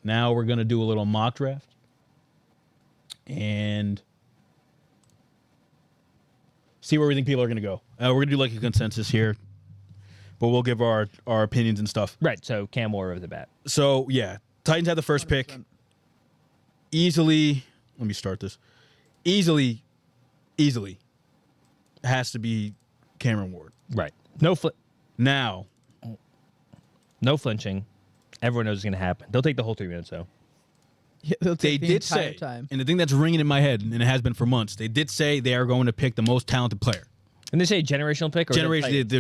Now we're gonna do a little mock draft, and see where we think people are gonna go. We're gonna do like a consensus here, but we'll give our opinions and stuff. Right. So Cam Moore over the bat. So yeah, Titans had the first 100%. pick. Easily, let me start this. Easily has to be Cameron Ward. Right. Now, No flinching. Everyone knows it's going to happen. They'll take the whole 3 minutes, though. Yeah, they'll they take the did entire say, time. and the thing that's ringing in my head, and it has been for months, they did say they are going to pick the most talented player. And they say generational pick? Or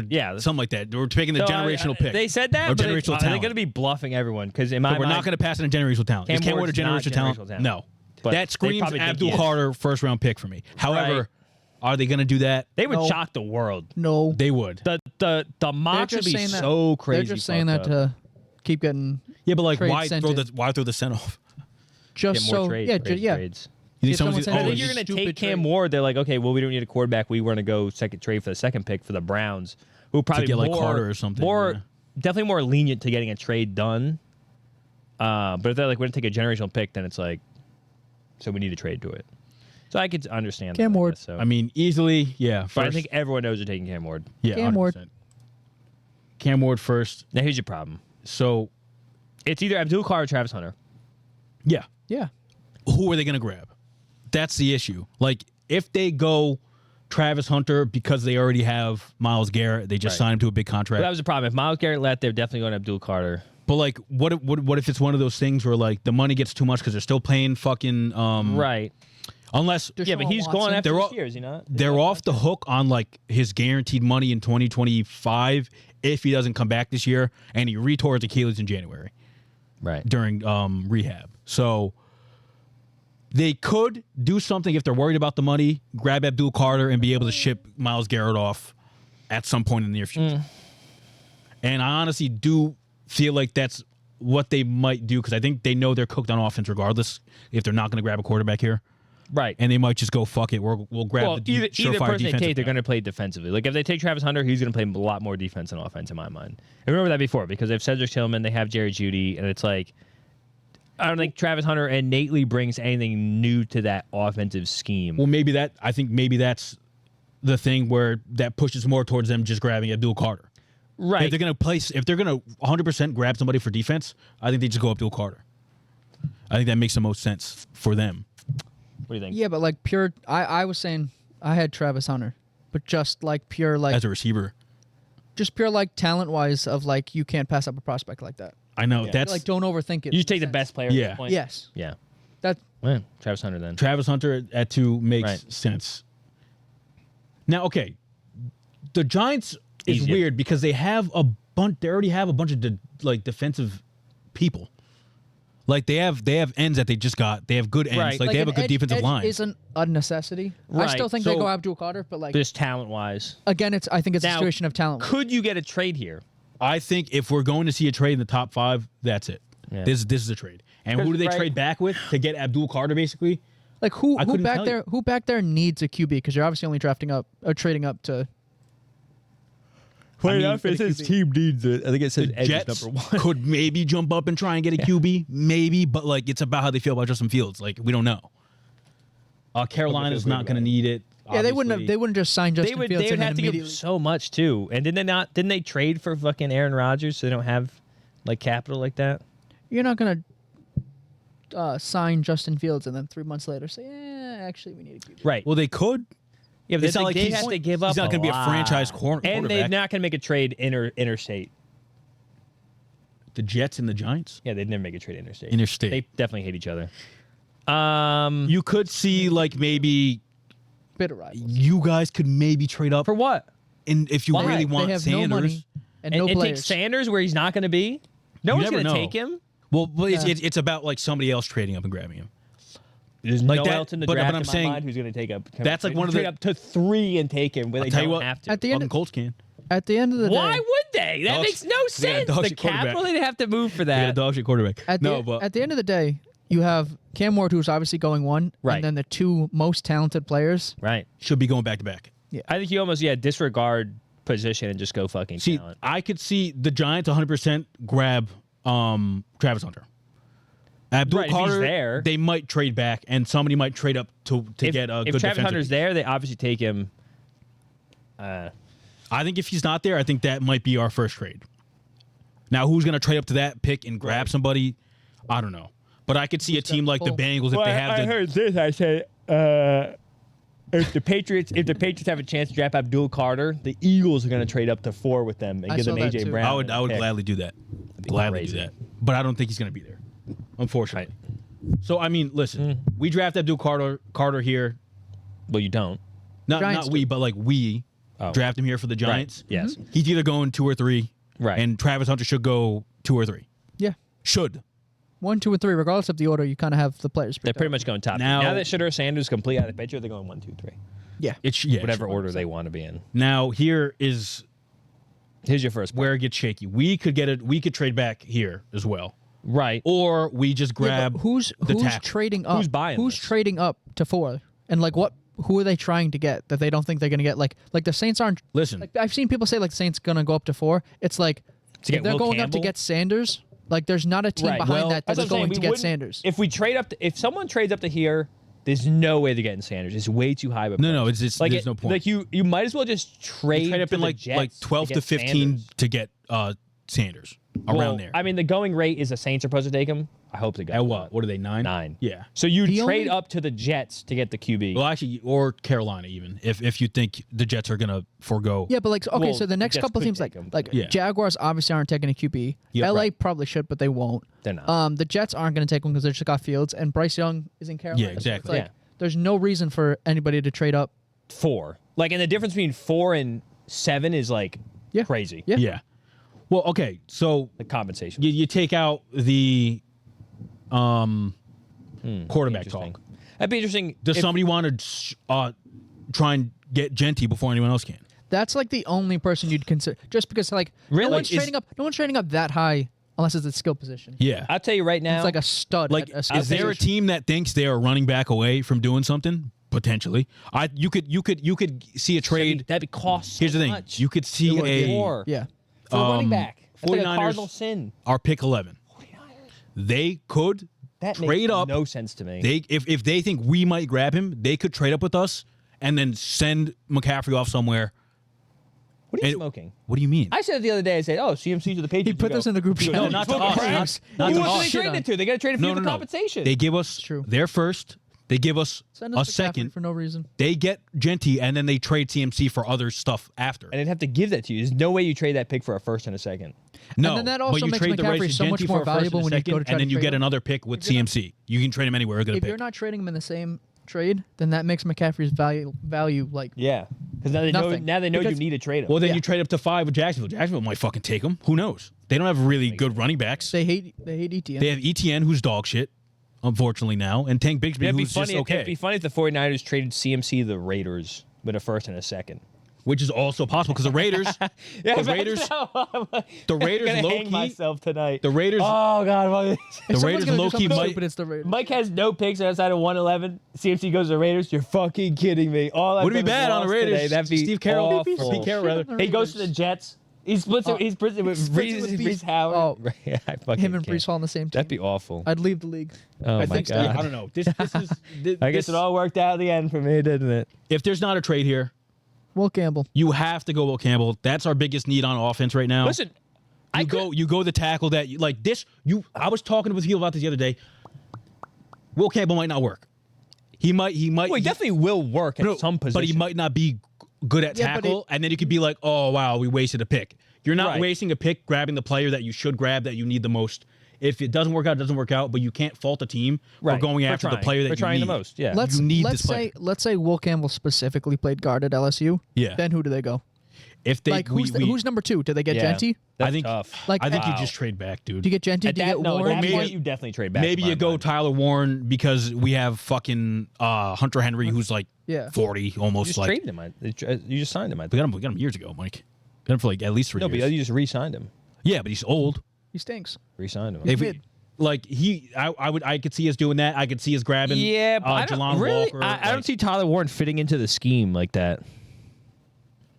Yeah, something like that. We're picking the generational pick. They said that, or but generational they're talent. going to be bluffing everyone. Because in my But we're mind, not going to pass in a generational talent. Is Cam Ward a generational talent? No. But That they screams probably think Abdul he is. Carter first-round pick for me. However, Right. are they going to do that? They would No. shock the world. No. They would. The mocks would be so crazy. They're just saying that fucked up. to keep getting Yeah, but like, trade why sent throw in. the send off? just Get more so trades, yeah, trades, yeah. trades. You think If someone someone's said, I Oh, think you you're going to stupid take Cam trade. Ward. They're like, okay, well, we don't need a quarterback. We want to go second trade for the second pick for the Browns, who probably get, like, more, Carter or something, More, yeah. definitely more lenient to getting a trade done. But if they're like, we're going to take a generational pick, then it's like, so we need to trade to it. So I could understand Cam that, I Ward. guess, so. I mean, easily, yeah. but I First, think everyone knows they're taking Cam Ward. yeah, Cam Ward. 100%. Cam Ward first. Now, here's your problem. So, It's either Abdul Carter or Travis Hunter. yeah. Yeah. Who are they going to grab? That's the issue. Like, if they go Travis Hunter because they already have Myles Garrett, they just Right. signed him to a big But contract. that was the problem. If Myles Garrett left, they're definitely going to Abdul Carter. But like, what if it's one of those things where like the money gets too much because they're still paying fucking Right. Unless Deshaun Yeah, but he's Watson. going after They're this all- year, is he not? they're off the hook on like his guaranteed money in 2025 if he doesn't come back this year, and he retore his Achilles in January Right. during rehab. So they could do something if they're worried about the money, grab Abdul Carter and be able to ship Myles Garrett off at some point in the near future. And I honestly do feel like that's what they might do because I think they know they're cooked on offense regardless if they're not going to grab a quarterback here. Right. And they might just go, fuck it, we'll grab Well, the either surefire person they defensive take, they're guy. going to play defensively. Like if they take Travis Hunter, he's going to play a lot more defense than offense in my mind. I remember that before because they have Cedric Tillman, they have Jerry Jeudy, and it's like I don't think Travis Hunter innately brings anything new to that offensive scheme. Well, I think maybe that's the thing where that pushes more towards them just grabbing Abdul Carter. right. If they're gonna 100% grab somebody for defense, I think they just go Abdul Carter. I think that makes the most sense for them. What do you think? Yeah, but like pure. I was saying I had Travis Hunter, but just like pure like As a receiver, just pure like talent wise of like you can't pass up a prospect like that. I know Yeah. that's Like don't overthink it. You just take the best player at Yeah. this point? Yes. Yeah. That Well, Travis Hunter then. Travis Hunter at 2 makes Right. sense. Now, okay, the Giants is Easier. weird because they have a bunch. They already have a bunch of defensive people. Like they have ends that they just got. They have good ends. Right. Like they have a an good edge- defensive edge line. Isn't a necessity. I Right. still think they So- go Abdul Carter, but like Just talent-wise. again, I think it's a Now, situation of talent. Could you get a trade here? I think if we're going to see a trade in the top 5, that's it. Yeah. This is a trade. And who do they Right. trade back with to get Abdul Carter? Basically, Like who couldn't back tell there? you. Who back there needs a QB? Because you're obviously only drafting up or trading up to. I mean, it says team needs it. I think it says the Jets could maybe jump up and try and get a QB, maybe, but like it's about how they feel about Justin Fields. Like we don't know. Carolina's not going to need it. Yeah, they wouldn't have. obviously. They wouldn't just sign Justin They would. Fields They would and then have to give immediately. so much too. And didn't they trade for fucking Aaron Rodgers so they don't have like capital like that? You're not gonna sign Justin Fields and then 3 months later say, actually, we need a QB. Right. Well, they could. Yeah, but It's not like they he's- have to give up. he's not going gonna to be a franchise and quarterback. they're not going to make a trade interstate. The Jets and the Giants. Yeah, they'd never make a trade interstate. Interstate. They definitely hate each other. You could see like maybe Bit of rivals. you guys could maybe trade up For what? and if you Why? really They want have Sanders. no money and no and take players. Sanders where he's not going to be. No You one's never going to know. take him. Well, but Yeah. it's about like somebody else trading up and grabbing him. There's Like no that- else in the but- draft but I'm in my saying mind who's going to take up. that's like one of trade the- up to 3 and take him where they tell you don't what, have to. At the end, Fucking of, Colts can. at the end of the Why day, would they? That Dog makes shit. no They got a sense. dog The shit quarterback. capital they'd have to move for They got a that. dog shit quarterback. at the end of the day, you have Cam Ward, who's obviously going 1, Right. and then the 2 most talented players. Right. Should be going back to back. I think you almost disregard position and just go fucking See, talent. I could see the Giants 100% grab Travis Hunter. Abdul Right, if he's Carter, there. they might trade back, and somebody might trade up to if, get a if good Travis defensive Hunter's piece. there, they obviously take him. I think if he's not there, I think that might be our first trade. Now, who's going to trade up to that pick and grab somebody? I don't know. But I could see a team like the pull? Bengals if they have the. heard this. I said, if the Patriots have a chance to draft Abdul Carter, the Eagles are going to trade up to 4 with them and I give them saw that AJ too. Brown. I would and a pick. gladly do that. be Gladly do crazy. that. But I don't think he's going to be there, unfortunately. So I mean, listen, we draft Abdul Carter here. Well, you don't. Not Giants we, do. but like we draft him here for the Giants. Right. Yes. He's either going 2 or 3. Right. And Travis Hunter should go 2 or 3. Yeah. Should. 1, 2, and 3, regardless of the order, you kind of have the players. They're picked pretty out. much going top. Now- Now that Shedeur Sanders complete out of the picture, they're going 1, 2, 3. Yeah. Whatever order they want to be in. Now here is Here's your first. where it gets shaky. We could get it. We could trade back here as well, Right. or we just Yeah, grab but who's tackle. trading up? Who's buying Who's this? trading up to 4? And like what? Who are they trying to get that they don't think they're going to get? Like the Saints aren't. Listen, Like I've seen people say like the Saints going to go up to 4. It's like To if get they're Will going up to Campbell? get Sanders. Like there's not a team Right. behind Well, that that's that's what I'm saying. going We to get wouldn't- Sanders. If we trade up, if someone trades up to here, there's no way they're getting Sanders. It's way too high. Of a no, price. it's like there's no point. Like you might as well just trade, trade up to in the like Jets 12 to get 15 Sanders. to get Sanders Well, around there. I mean, the going rate is the Saints are supposed to take him. I hope they go. At what? What are they, 9? 9. Yeah. So you The trade only- up to the Jets to get the QB. Well, actually, or Carolina even, if you think the Jets are gonna forego. Yeah, but like okay, Well, so the next Jets couple could teams take like him. like Yeah. Jaguars obviously aren't taking a QB. Yeah, LA right. probably should, but they won't. They're not. The Jets aren't going to take one because they just got Fields and Bryce Young is in Carolina. Yeah, So it's exactly. like, Yeah. There's no reason for anybody to trade up. 4. Like, and the difference between 4 and 7 is like Yeah. crazy. Yeah. Yeah. Well, okay, so The compensation. you take out the quarterback Interesting. talk. That'd be interesting. Does if- somebody want to try and get Genty before anyone else can? That's like the only person you'd consider, just because like Really? no one's Is- trading up. No one's trading up that high unless it's a skill position. Yeah. I'll tell you right now. It's like a stud. Like, at a skill is there a position. team that thinks they are running back away from doing something? Potentially. You could see a trade. that'd be cost. Here's so the thing. much. You could see would be a more. Yeah. for a running back. That's like a 49ers cardinal sin. our pick 11. They could That trade makes up. no sense to me. They if they think we might grab him, they could trade up with us and then send McCaffrey off somewhere. what are you and- smoking? What do you mean? I said it the other day. I said, "Oh, CMC to the Patriots." He put You this go, in the group chat. No, not to smoking us. crack? Not Who to else us. they trade it to? They got to trade it for No, the no, no. compensation. They give us True. their first. They give us Send a us McCaffrey second. for no reason. They get Genty and then they trade CMC for other stuff after. and they'd have to give that to you. There's no way you trade that pick for a first and a second. No, then that but also you makes trade the rights McCaffrey to so much Genty more for a first valuable and a when you second, go to try and to then you trade get him. another pick with If you're not- CMC. You can trade him anywhere. Get a If pick. you're not trading him in the same trade, then that makes McCaffrey's value like Yeah, because now they know. Nothing. Now they know you Because- need to trade him. Well, then Yeah. you trade up to 5 with Jacksonville. Jacksonville might fucking take him. Who knows? They don't have really good running backs. they hate ETN. They have ETN, who's dog shit, unfortunately now, and Tank Bigsby, it'd be who's funny. just okay, It'd be funny if the 49ers traded CMC to the Raiders with a first and a second. which is also possible because the Raiders, the Raiders, the Raiders I'm gonna low hang key, myself tonight. the Raiders, Oh God! If the someone's Raiders gonna do low key something might. stupid, it's the Raiders. Mike has no picks outside of 111. CMC goes to the Raiders. You're fucking kidding me. All I've Would it be done is bad on the lost Raiders? today. That'd be Steve Carroll, awful. Pete Carroll, rather. He goes to the Jets. He splits it. He splits it with splits it with Brees Brees. Howard. Oh. Yeah, I fucking Him and can't. Brees Hall on the same team. That'd be awful. I'd leave the league. Oh I my think God! I don't know. This is. I guess it all worked out at the end for me, didn't it? If there's not a trade here, Will Campbell. you have to go Will Campbell. That's our biggest need on offense right now. Listen, You go the tackle that like this. I was talking with you about this the other day. Will Campbell might not work. He might. well, he definitely will work at no, some position. but he might not be good at Yeah, but tackle. And then you could be like, oh wow, we wasted a pick. You're not Right. wasting a pick grabbing the player that you should grab that you need the most. If it doesn't work out, it doesn't work out. But you can't fault the team for Right. going For after the trying. player that For you trying need. the most. Yeah. Let's You need let's this player. say Will Campbell specifically played guard at LSU. Yeah. Then who do they go? If they Like who's number 2? Do they get Yeah. Genty? That's I think tough. Like, I think you wow. just trade back, dude. Do you get Genty? At Do you that, get no, Warren? at that maybe- point, you definitely trade back. Maybe in my you go mind. Tyler Warren because we have fucking Hunter Henry, who's like Yeah. 40, You almost just like. traded him. You just signed him. We got him years ago, Mike. Got him for like at least 3 No, but years. you just re-signed him. Yeah, but he's old. He stinks. Re-signed him. If we, mid. like I could see us doing that. I could see us grabbing. Yeah, but I Jelon don't really. Walker. I don't see Tyler Warren fitting into the scheme like that.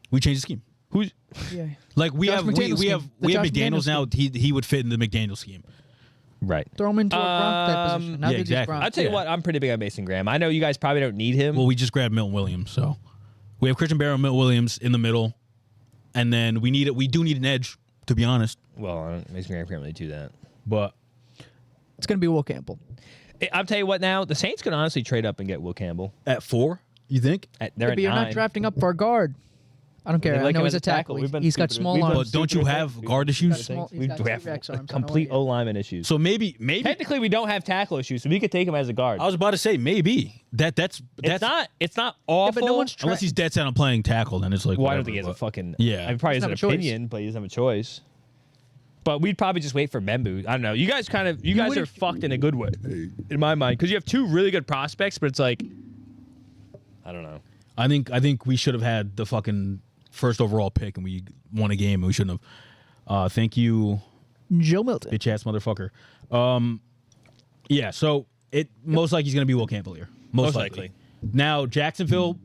We changed the scheme. Who's Yeah. Like we Josh have we McDaniels have scheme. The we have Josh McDaniels McDaniels now. He would fit in the McDaniels scheme. Right. Throw him into a Gronk type position. Now yeah, that he's exactly. Gronk. I'll tell you what, I'm pretty big on Mason Graham. I know you guys probably don't need him. Well, we just grabbed Milton Williams, so we have Christian Barrow and Milton Williams in the middle, and then we do need an edge, to be honest. Well, Mason Graham can't really do that. But It's going to be Will Campbell. I'll tell you what now, the Saints could honestly trade up and get Will Campbell. at 4, you think? They're But at you're 9. not drafting up for a guard. I don't care. They I like know him he's as a tackle. We've been He's got stupid. small We've been arms. But don't you have guard issues? Small- he's We got have T-Rex arms, I know complete it. O lineman issues. So maybe Technically, we don't have tackle issues, so we could take him as a guard. I was about to say maybe that's It's not awful. but no one's unless he's dead set on playing tackle, then it's like Well, I whatever, don't think he has a but- fucking. Yeah. I mean, probably has Doesn't an have a choice. opinion, but he doesn't have a choice. But we'd probably just wait for Membu. I don't know. You guys are wouldn't- fucked in a good way, in my mind, because you have 2 really good prospects, but it's like, I don't know. I think we should have had the fucking first overall pick and we won a game and we shouldn't have. Thank you, Joe Milton. bitch ass motherfucker. Yeah, so it most likely he's gonna be Will Campbell here. Most likely. Now Jacksonville,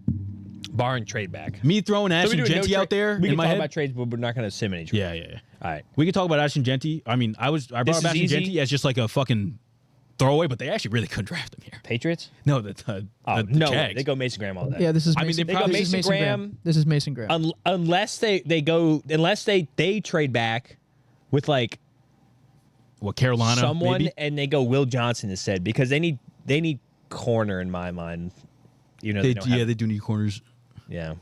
Barring trade back. me throwing So Ashton we do a no Genty tra- out there We in can my talk head. about trades, but we're not going to sim any trades. Yeah. All right. We could talk about Ashton Genty. I mean, I brought up is Ashton easy. Genty as just like a fucking throwaway, but they actually really couldn't draft him here. Patriots? No, the Oh, the no. Jags. They go Mason Graham all day. Yeah, this is. I mean, Mason, they probably- this is Mason Mason Graham. This is Mason Graham. Unless they trade back with like what, Carolina? someone maybe? and they go Will Johnson instead because they need corner in my mind. You know, They, don't yeah, have, they do need corners. yeah.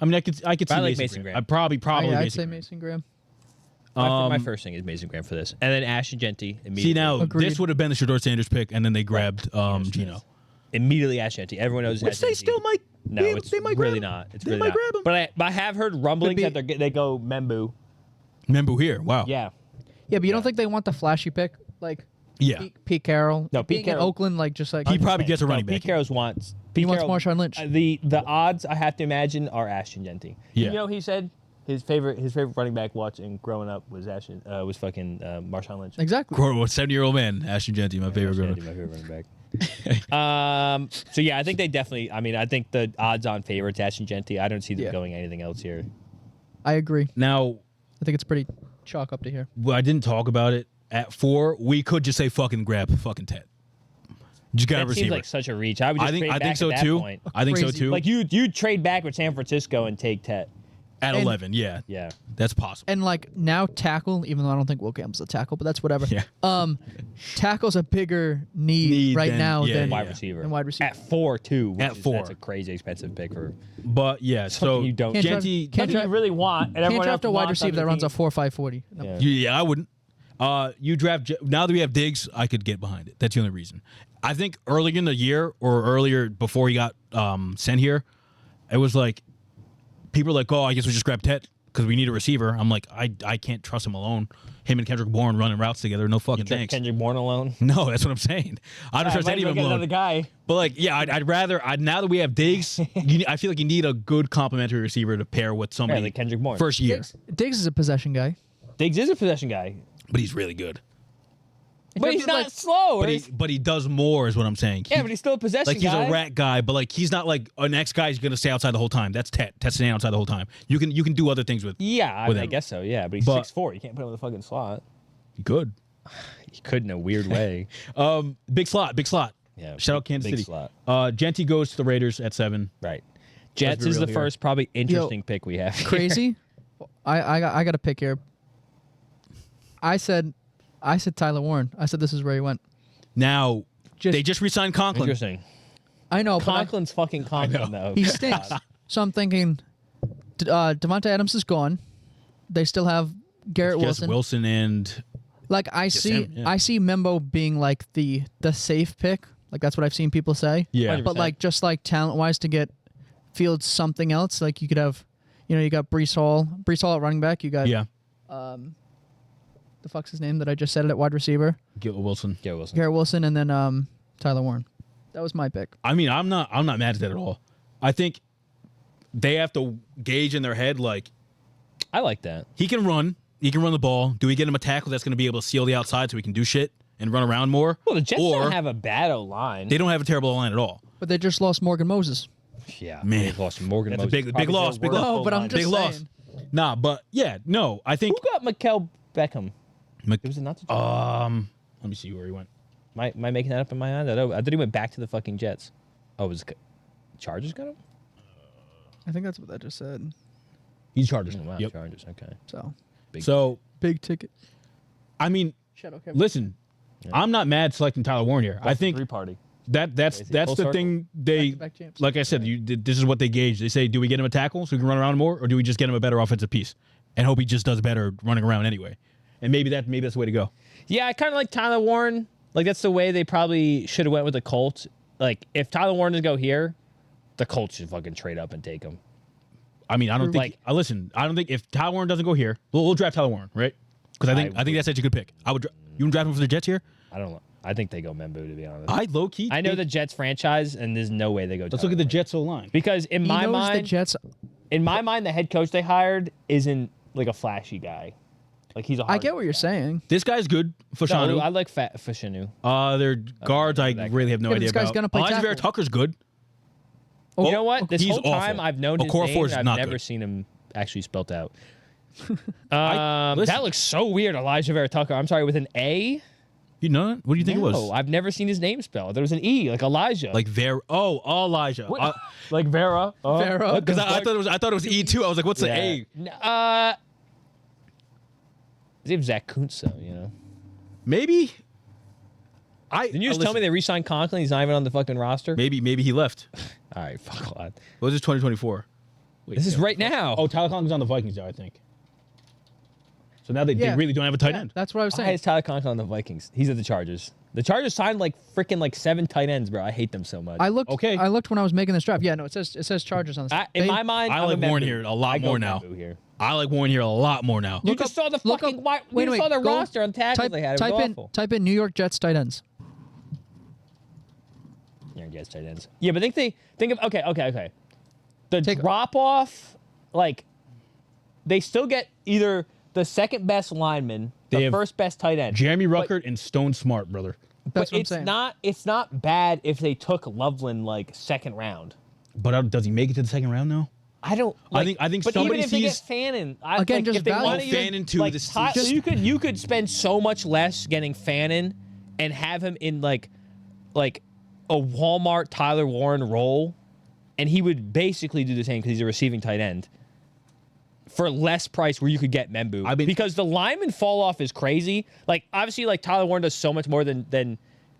I mean, I could see I like Mason, Mason Graham. Graham. I'd probably I'd Mason say Graham. Mason Graham. My first thing is Mason Graham for this, and then Ashton Genty immediately. See, now Agreed. this would have been the Shador Sanders pick, and then they grabbed Gino. Immediately Ashton Genty. Everyone knows. Which Ashton they Genty. still might. No, it's they might really grab him. not. It's They really might not. grab him. But I have heard rumblings Could be- that they go Membu. Membu here. Wow. Yeah. Yeah, but you don't think they want the flashy pick like Yeah. Pete Carroll? No, Pete Being in Carroll- Oakland, like just like He probably gets a running Pete back. Carroll wants. He wants Carroll- Marshawn Lynch. The odds I have to imagine are Ashton Genty. Yeah. You know, he said his favorite running back watching growing up was fucking Marshawn Lynch. exactly. 70-year-old man, Ashton Genty, my favorite. Ashton runner. Genty, my favorite running back. So yeah, I think they definitely. I mean, I think the odds-on favorite to Ashton Genty. I don't see them Yeah. going anything else here. I agree. Now, I think it's pretty chalk up to here. well, I didn't talk about it at 4. We could just say fucking grab fucking Ted. Just got a That seems receiver. like such a reach. I would just I think trade back so at that too. point. I think so Crazy. too. Like you trade back with San Francisco and take Tet. at and- 11, yeah, Yeah. that's possible. And like now tackle, even though I don't think Will Campbell's a tackle, but that's whatever. Yeah. Tackle's a bigger need, Need right than- now yeah, than Wide yeah. receiver. And wide receiver. At 4 too. which At is- 4. That's a crazy expensive pick for But yeah, so something you don't. Can't draft- Genty, can't something draft- you really want. And Can't everyone draft else a wide wants on receiver the that runs a team. 4.540. No. Yeah. yeah, I wouldn't. You draft now that we have Diggs, I could get behind it. That's the only reason. I think early in the year or earlier before he got sent here, it was like people were like, "Oh, I guess we just grab Tet because we need a receiver." I'm like, I can't trust him alone. Him and Kendrick Bourne running routes together, no fucking Draft thanks. Kendrick Bourne alone. No, that's what I'm saying. I don't trust might any as of well them get alone. another guy. But like, yeah, I'd rather now that we have Diggs, I feel like you need a good complementary receiver to pair with somebody. like Kendrick Bourne. First year, Diggs is a possession guy. Diggs is a possession guy, but he's really good. but he's not like- slow. But he does more, is what I'm saying. yeah, but he's still a possession Like he's guy. a rat guy, but like he's not like an X guy who's gonna stay outside the whole time. That's Tet. Tet's staying outside the whole time. You can do other things with. Yeah, I with mean, I him. guess so. Yeah, but he's But- 6'4". You can't put him in the fucking slot. Good. He could in a weird way. Big slot. Yeah, Shout out Kansas big City. slot. Genty goes to the Raiders at 7. Right. Jets be is real the here. first probably interesting pick we have. Crazy. I got a pick here. I said Tyler Warren. I said this is where he went. Now they just re-signed Conklin. Interesting. I know, but Conklin's fucking Conklin though. he stinks. So I'm thinking Devontae Adams is gone. They still have Garrett Just Wilson. Wilson and Like I see, him, yeah. I see Membo being like the safe pick. Like that's what I've seen people say. yeah. 100%. But like just like talent wise to get Fields something else. Like you could have, you got Brees Hall at running back. You got Yeah. the fuck's his name that I just said it at wide receiver. Get Wilson. Yeah, Wilson. Garrett Wilson and then Tyler Warren. That was my pick. I mean, I'm not mad at that at all. I think they have to gauge in their head like I like that. he can run the ball. Do we get him a tackle that's going to be able to seal the outside so he can do shit and run around more? Well, the Jets or don't have a bad O line. they don't have a terrible line at all. But they just lost Morgan Moses. Yeah, Man. they've lost Morgan. That's a Moses. big Probably loss, their big worst loss. No, but I'm O-line. just Big loss. saying. Nah, but yeah, no, I think Who got Mikael Beckham? It was not. hold Let me see where he went. Am I making that up in my mind? I thought he went back to the fucking Jets. Oh, was Chargers got him? I think that's what that just said. He's Chargers. Oh, wow, Yep. Chargers. Okay. So So big ticket. I mean, Shadow Kevin. listen, I'm not mad selecting Tyler Warren here. I think 3-party. that's Full the circle. thing they Back-to-back champs. like I said. This is what they gauge. They say, do we get him a tackle so he can run around more, or do we just get him a better offensive piece and hope he just does better running around anyway? And maybe that's the way to go. Yeah, I kind of like Tyler Warren. Like that's the way they probably should have went with the Colts. Like if Tyler Warren doesn't go here, the Colts should fucking trade up and take him. I mean, I don't think. Listen, I don't think if Tyler Warren doesn't go here, we'll draft Tyler Warren, right? Because I think that's such a good pick. I would. You would draft him for the Jets here? I don't know. I think they go Membu, to be honest. I low key. I know the Jets franchise, and there's no way they go. Let's look at the Jets O-line. Because in He my knows the mind, Jets. the head coach they hired isn't like a flashy guy. Like he's a. I hard get what you're saying. This guy's good for No, Shanu. I like Fashanu. Their guards, I that really have no Yeah, but idea this guy's about. gonna play Elijah Vera tackle. Tucker's good. You know what? This he's whole time awful. I've known his Okorafor name, is I've not never good. seen him actually spelt out. Listen. That looks so weird, Elijah Vera Tucker. I'm sorry, with an A? You know it? What do you think it No, was? I've never seen his name spelled. There was an E, like Elijah. Like Vera. Oh, Elijah. What? Like Vera. Vera. Because I thought it was E2. I was like, what's the A? His name's Zach Kuntz, though, you know. Maybe. Didn't you just tell me they re-signed Conklin? He's not even on the fucking roster? Maybe he left. All right, fuck a lot. What was this 2024? Wait, This is right now. Oh, Tyler Conklin's on the Vikings now, I think. So now they Yeah. really don't have a tight end. That's what I was Why saying. is Tyler Conklin on the Vikings? He's at the Chargers. The Chargers signed like freaking 7 tight ends, bro. I hate them so much. I looked. Okay. I looked when I was making this draft. Yeah, no, it says Chargers on the. In my mind, I I'm like a Warren Membu. here a lot I go more now. Membu Here. I like Warren here a lot more now. You Look just up- saw the look fucking. up- Why, wait, you wait, saw the go- roster on tackles they had. It was awful. Type in New York Jets tight ends. Yeah, Jets tight ends. Yeah, but think of okay. The Take- drop off, like they still get either the second best lineman, They the have first best tight end. Jeremy Ruckert and Stone Smart, brother. That's what I'm it's saying. not bad if they took Loveland second round. But does he make it to the second round now? I don't. I think But somebody even if they get sees- Fannin, Again, just if they value. want Fannin to the so season. you could spend so much less getting Fannin and have him in like a Walmart Tyler Warren role, and he would basically do the same because he's a receiving tight end for less price where you could get Membu. Because the lineman fall off is crazy. Like obviously, Tyler Warren does so much more than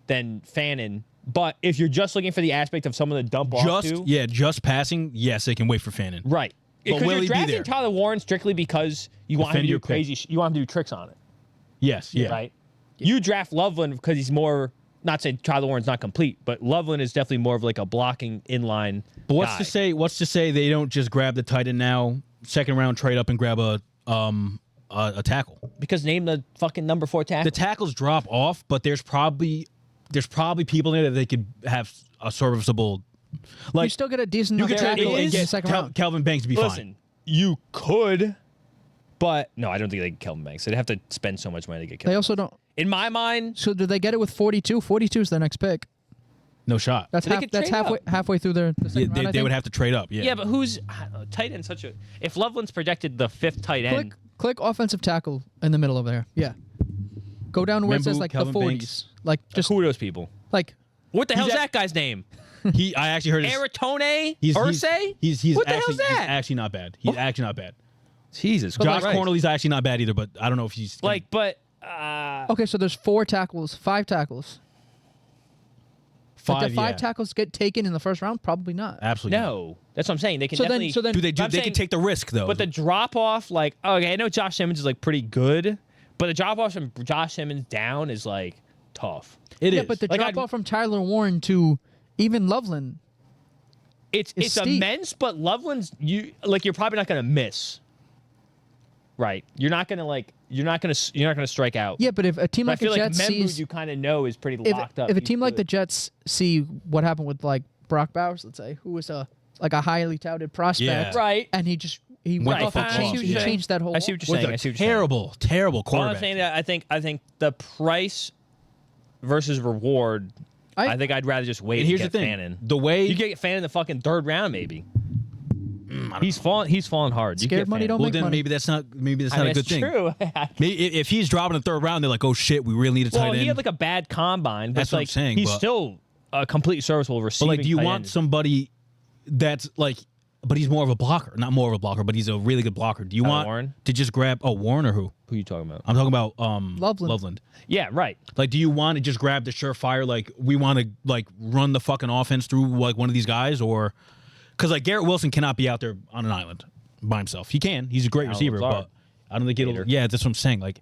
Fannin. But if you're just looking for the aspect of someone to dump off to, Just passing. Yes, they can wait for Fannin. right. But Because will you're he be drafting there? Tyler Warren strictly because you want him to Defend do your pick. crazy. You want him to do tricks on it, Yes, yeah. right? You draft Loveland because he's more. Not saying Tyler Warren's not complete, but Loveland is definitely more of like a blocking inline. But what's guy. to say? What's to say they don't just grab the tight end now, second round, trade up and grab a tackle? Because name the fucking number 4 tackle. The tackles drop off, but there's probably people in there that they could have a serviceable. You still get a decent you enough could trade tackle in and the get second round. Calvin Banks to be Listen, you could, but no, I don't think they can Kelvin Banks. They'd have to spend so much money to get Kelvin. They also don't. In my mind, So do they get it with 42? 42 is their next pick. fine. No shot. That's They could trade halfway through the Yeah, second round. I they would think. have to trade up. Yeah. yeah, but who's I don't know, tight end? Such a if Loveland's projected the 5th tight end. Click offensive tackle in the middle of there. Yeah. Go down where it says Membu, like Calvin the 40s. Banks. Like just Who are those people? like What the hell's at- that guy's name? I actually heard his. Aratone? He's Ursay? he's What the actually, hell's that? He's actually not bad. He's actually not bad. Jesus Josh Christ. Cornely's actually not bad either, but I don't know if he's But okay, so there's 5 tackles. Like, five. do 5 Yeah. tackles get taken in the first round? Probably not. Absolutely. not. no, that's what I'm saying. They can So then, definitely. Do they do? I'm They saying- can take the risk though. But the drop off, okay, I know Josh Simmons is pretty good, but the drop off from Josh Simmons down is tough. it is. Yeah, but the Like, drop off from Tyler Warren to even Loveland. It's steep. immense, but Loveland's you're probably not gonna miss. Right, you're not gonna strike out. Yeah, but if a team But I like the feel Jets like Membu, sees you kind of know is pretty if, locked up. if a He's team like the good. Jets see what happened with Brock Bowers, let's say, who was a highly touted prospect, Yeah. right? and he went Went off the and fuck off, he yeah. changed that whole. I see what you're was saying. a I see what you're saying. terrible All I'm quarterback. saying that I think the price versus reward. I think I'd rather just wait. And here's and the get thing: Fannin. the way You could get Fannin in the fucking 3rd round, maybe. He's fallen hard. You Scared get money fans. don't Well, make then money. maybe that's not a good That's thing. true. Maybe if he's dropping the third round, they're like, oh shit, we really need a tight Well, end. he had like a bad combine, but That's what I'm like saying, he's but- still a completely serviceable but receiving. like, do you tight want end. somebody that's like, but he's more of a blocker, not more of a blocker, but he's a really good blocker. Do you want Warren? to just grab Warren or who? Who are you talking about? I'm talking about Loveland. Yeah, right. Like, do you want to just grab the surefire? Like, we want to like run the fucking offense through like one of these guys, or because like Garrett Wilson cannot be out there on an island by himself. He can. He's a great receiver, Lazard. but I don't think it'll. Hater. Yeah, that's what I'm saying. Like,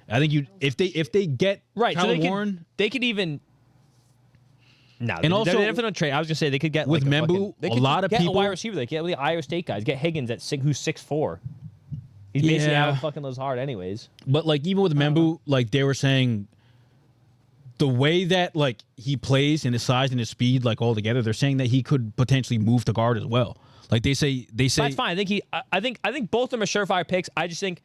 I think if they get Right. So Tyler they Warren could, they could even. No, And also- they definitely don't trade. I was gonna say they could get with like Membu, fucking, they a could lot of get people- a wide receiver. They get the Iowa State guys. Get Higgins who's 6'4". He's basically Yeah. out fucking Lazard anyways. But like even with Membu, like they were saying, the way that like he plays and his size and his speed, like all together, they're saying that he could potentially move to guard as well. Like they say, That's fine. I think both of them are surefire picks. I just think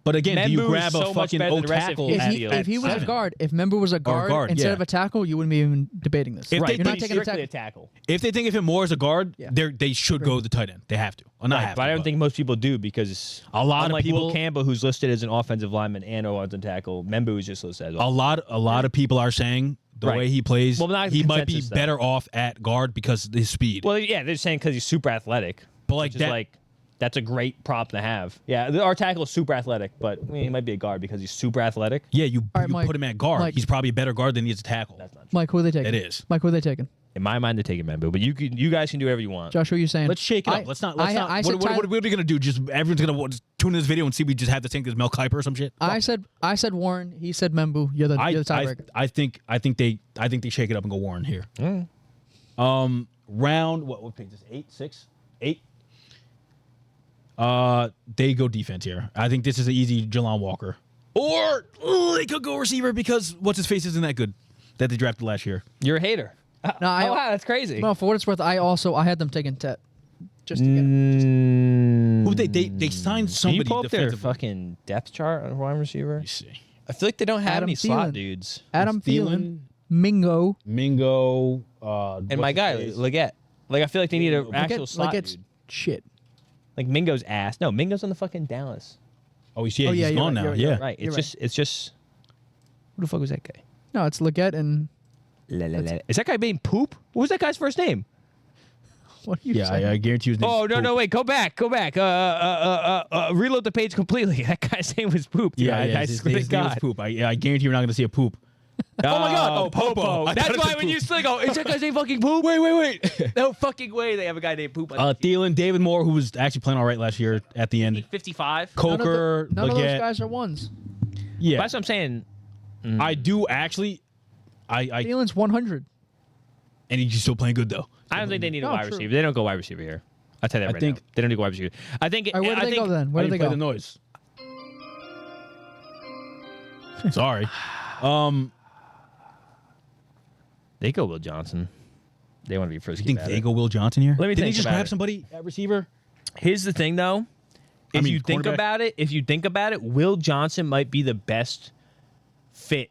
But again, do you Membu is grab so a much fucking better than O the rest of tackle? his If deal. he was a seven? guard, if Member was a guard, instead yeah. of a tackle, you wouldn't be even debating this. If right, they- You're but not he's taking a strictly a tackle. tackle. If they think of him more as a guard, Yeah. they should go the tight end. They have to. Well, not Right, have but to, I don't think most people do because A lot of unlike people- Will Campbell, who's listed as an offensive lineman and a offensive tackle, Membu is just listed as a lot of people are saying the Right. way he plays, Well, not he might be consensus, though. better off at guard because of his speed. Well, yeah, they're saying because he's super athletic. But, like, which is that- like that's a great prop to have. Yeah, our tackle is super athletic, but I mean, he might be a guard because he's super athletic. yeah, you right, Mike. put him at guard. Mike. He's probably a better guard than he is a tackle. That's not true. Mike, who are they taking? It is. Mike, who are they taking? In my mind, they're taking Membu, but you guys can do whatever you want. Josh, who are you saying? Let's shake it up. Let's not. What are we gonna do? Just everyone's gonna tune in this video and see we just have to think this Mel Kiper or some shit. I said Warren. He said Membu. You're the tiebreaker. I think they shake it up and go Warren here. Round what page is this? 8, 6, 8. They go defense here. I think this is an easy Jelon Walker. Or they could go receiver because what's his face isn't that good that they drafted last year. You're a hater. No, Oh wow, that's crazy. No, for what it's worth, I had them taking Tet. Just to get him. Who they signed Can somebody you pull up their defensively. fucking depth chart on wide receiver? Let me see. I feel like they don't have Adam any slot Thielen. dudes. Adam Thielen, Thielen, Mingo. Mingo, And my guy, Leggett. Like I feel like they need an actual Like slot it's dude. shit. Like Mingo's ass. No, Mingo's on the fucking Dallas. he's you're gone right, now. you're Yeah. Right. You're It's just. Who the fuck was that guy? No, it's Leggett and Is that guy being Poop? What was that guy's first name? what are you Yeah, saying? I guarantee you his name. Oh no, wait, go back. Reload the page completely. That guy's name was Poop. Yeah, I his swear to name was God. poop. I guarantee you're not going to see a poop. Oh my God! Oh, Popo. I thought That's it why said when you Poop. still go, is that guy's name fucking Poop? Wait. No fucking way. They have a guy named Poop. Thielen, David Moore, who was actually playing all right last year at the end. 55. Coker, None of those Leggett. guys are ones. Yeah, That's what I'm saying. I do actually. I Thielen's 100. and he's still playing good though. I don't think they need a No, wide true. receiver. They don't go wide receiver here. I'll tell you that right think- now. They don't need a wide receiver. I think. All right, where do I they think, go then? Where How do they you play go? the noise? Sorry. They go Will Johnson. They want to be first. You think they go Will Johnson here? Let me Didn't he think just about grab it. somebody at receiver? Here's the thing, though. If you think cornerback? about it, Will Johnson might be the best fit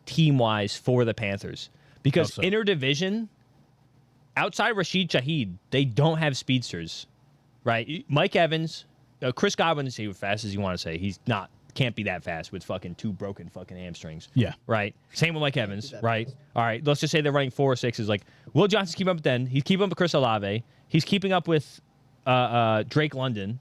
team-wise for the Panthers because How so? interdivision, outside Rashid Shaheed, they don't have speedsters, right? Mike Evans, Chris Godwin is as fast as you want to say. He's not, can't be that fast with fucking 2 broken fucking hamstrings. Yeah. Right. Same with Mike Evans. Right. All right. Let's just say they're running 4 or 6s. Like Will Johnson's keeping up with Den. He's keeping up with Chris Olave. He's keeping up with Drake London.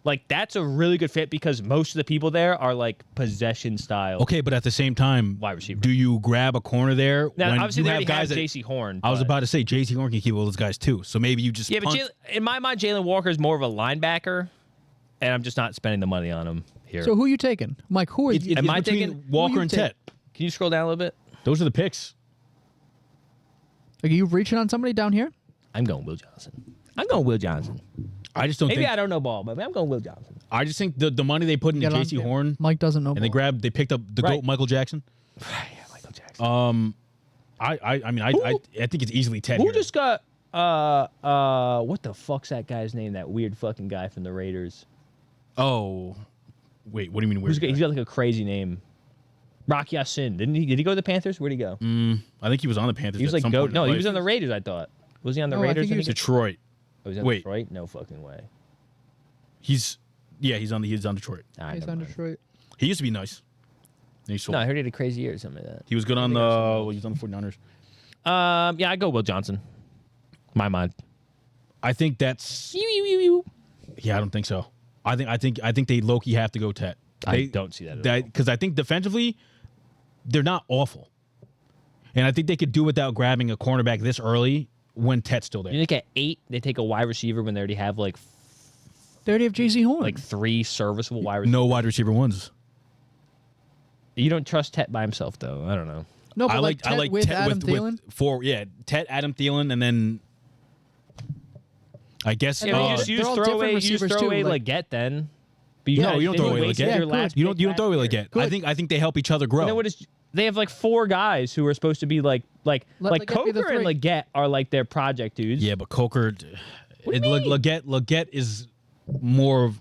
Like that's a really good fit because most of the people there are like possession style. Okay, but at the same time, Wide receiver. do you grab a corner there Now, when obviously, you they have already guys have that? J.C. Horn. I was but- about to say J.C. Horn can keep all those guys too. So maybe you just Yeah, but punt. in my mind, Jalen Walker is more of a linebacker, and I'm just not spending the money on him here. So who are you taking? Mike, who are you? Am I between taking- Walker who and you take? Tet? Can you scroll down a little bit? Those are the picks. Are you reaching on somebody down here? I'm going Will Johnson. I'm going Will Johnson. I just don't Maybe think. I don't know ball, but I'm going Will Johnson. I just think the money they put into Get on- J.C. Horn Mike doesn't know. and they picked up the Right. GOAT Michael Jackson. Yeah, Michael Jackson. I think it's easily Tet. Who here. just got what the fuck's that guy's name? That weird fucking guy from the Raiders. Oh, wait. What do you mean? He's Weird? got like a crazy name. Rock Ya-Sin. Did he go to the Panthers? Where'd he go? I think he was on the Panthers. He was at like some goat. point in No, his he life. was on the Raiders. I thought. Was he on the No, I Raiders? think he was Detroit. Oh, he's on Wait. Detroit? No fucking way. He's on Detroit. Nah, He's never on mind. Detroit. He used to be nice. Then he sold. No, I heard he had a crazy year or something like that. He was good on the. Well, he was on the 49ers. Yeah, I go Will Johnson. My mind. I think that's. Yeah, I don't think so. I think they low-key have to go Tet. I don't see that at all. Because I think defensively, they're not awful, and I think they could do without grabbing a cornerback this early when Tet's still there. You think at 8 they take a wide receiver when they already have like They already have JC Horn. like 3 serviceable wide receivers. No wide receiver ones. You don't trust Tet by himself though. I don't know. no, but Ted with Tet Adam Thielen. Tet, Adam Thielen, and then I guess And Yeah, they're you all just throw different away receivers, throw too, away like- Leggett then. But No, you don't throw away wasted Leggett. your Yeah, last you pick don't throw away last like year. that. I think they help each other grow. And then what is they have like 4 guys who are supposed to be like Leggett be the Coker and 3. Leggett are like their project dudes. Yeah, but Coker, What do you mean? Leggett is more.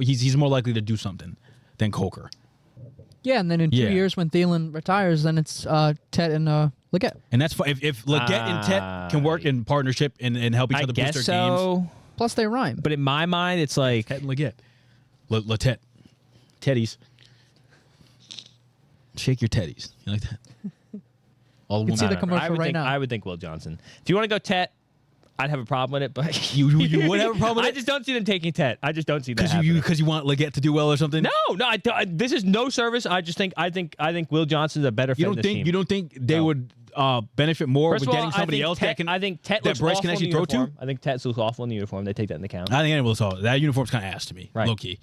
He's more likely to do something than Coker, Yeah, and then in 2 Yeah. years when Thielen retires, then it's Ted and Leggett. and that's fine. If Leggett and Tet can work in partnership and help each I other boost guess their so. games, Plus they rhyme. But in my mind, it's like Tet and Leggett, Tet, Teddies, shake your teddies. You like that? All can see women. the commercial I would right think, now. I would think Will Johnson. If you want to go Tet, I'd have a problem with it. But You would have a problem with I it? just don't see them taking Tet. I just don't see that happening. because you want Leggett to do well or something. No, this is no service. I think Will Johnson's a better fit. You don't think they No. would benefit more First with of all, getting somebody else that can I think Tet that looks Bryce awful can in actually the throw to? uniform. I think Tet looks awful in the uniform. They take that into account. I think anyone saw it. That uniform's kind of ass to me, Right. low key.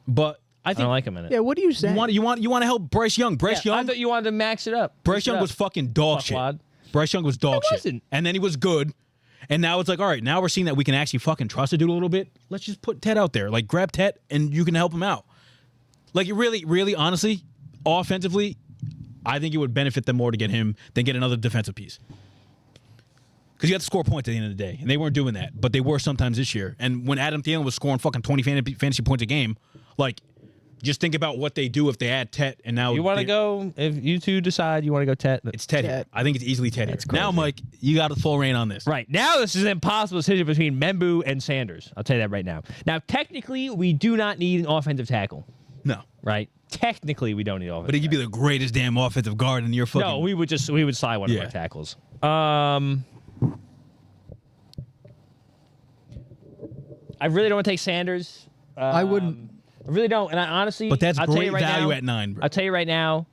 But I I think don't like him in it. Yeah, what do you say? you want to help Bryce Young. Bryce Yeah, I Young. thought you wanted to max it up. Bryce Mix it Young up. was fucking dog shit. Fuckwad. Bryce Young was dog shit. wasn't. And then he was good. And now it's like, all right, now we're seeing that we can actually fucking trust a dude a little bit. Let's just put Tet out there. Like, grab Tet and you can help him out. Like, it really, honestly, offensively, I think it would benefit them more to get him than get another defensive piece. Because you have to score points at the end of the day. And they weren't doing that. But they were sometimes this year. And when Adam Thielen was scoring fucking 20 fantasy points a game, like, just think about what they do if they add Tet and now You want to go? If you two decide you want to go Tet, It's Tet here. Tet. I think it's easily Tet here. That's Now, crazy. Mike, you got the full reign on this. right now this is an impossible decision between Membu and Sanders. I'll tell you that right now. Now, technically, we do not need an offensive tackle. No. Right? Technically, we don't need offensive. But he could be the greatest damn offensive guard in your fucking. No, we would slide one of Yeah. our tackles. I really don't want to take Sanders. I wouldn't. I really don't, and I honestly. But that's I'll tell great you right value now, at 9, bro. I'll tell you right now.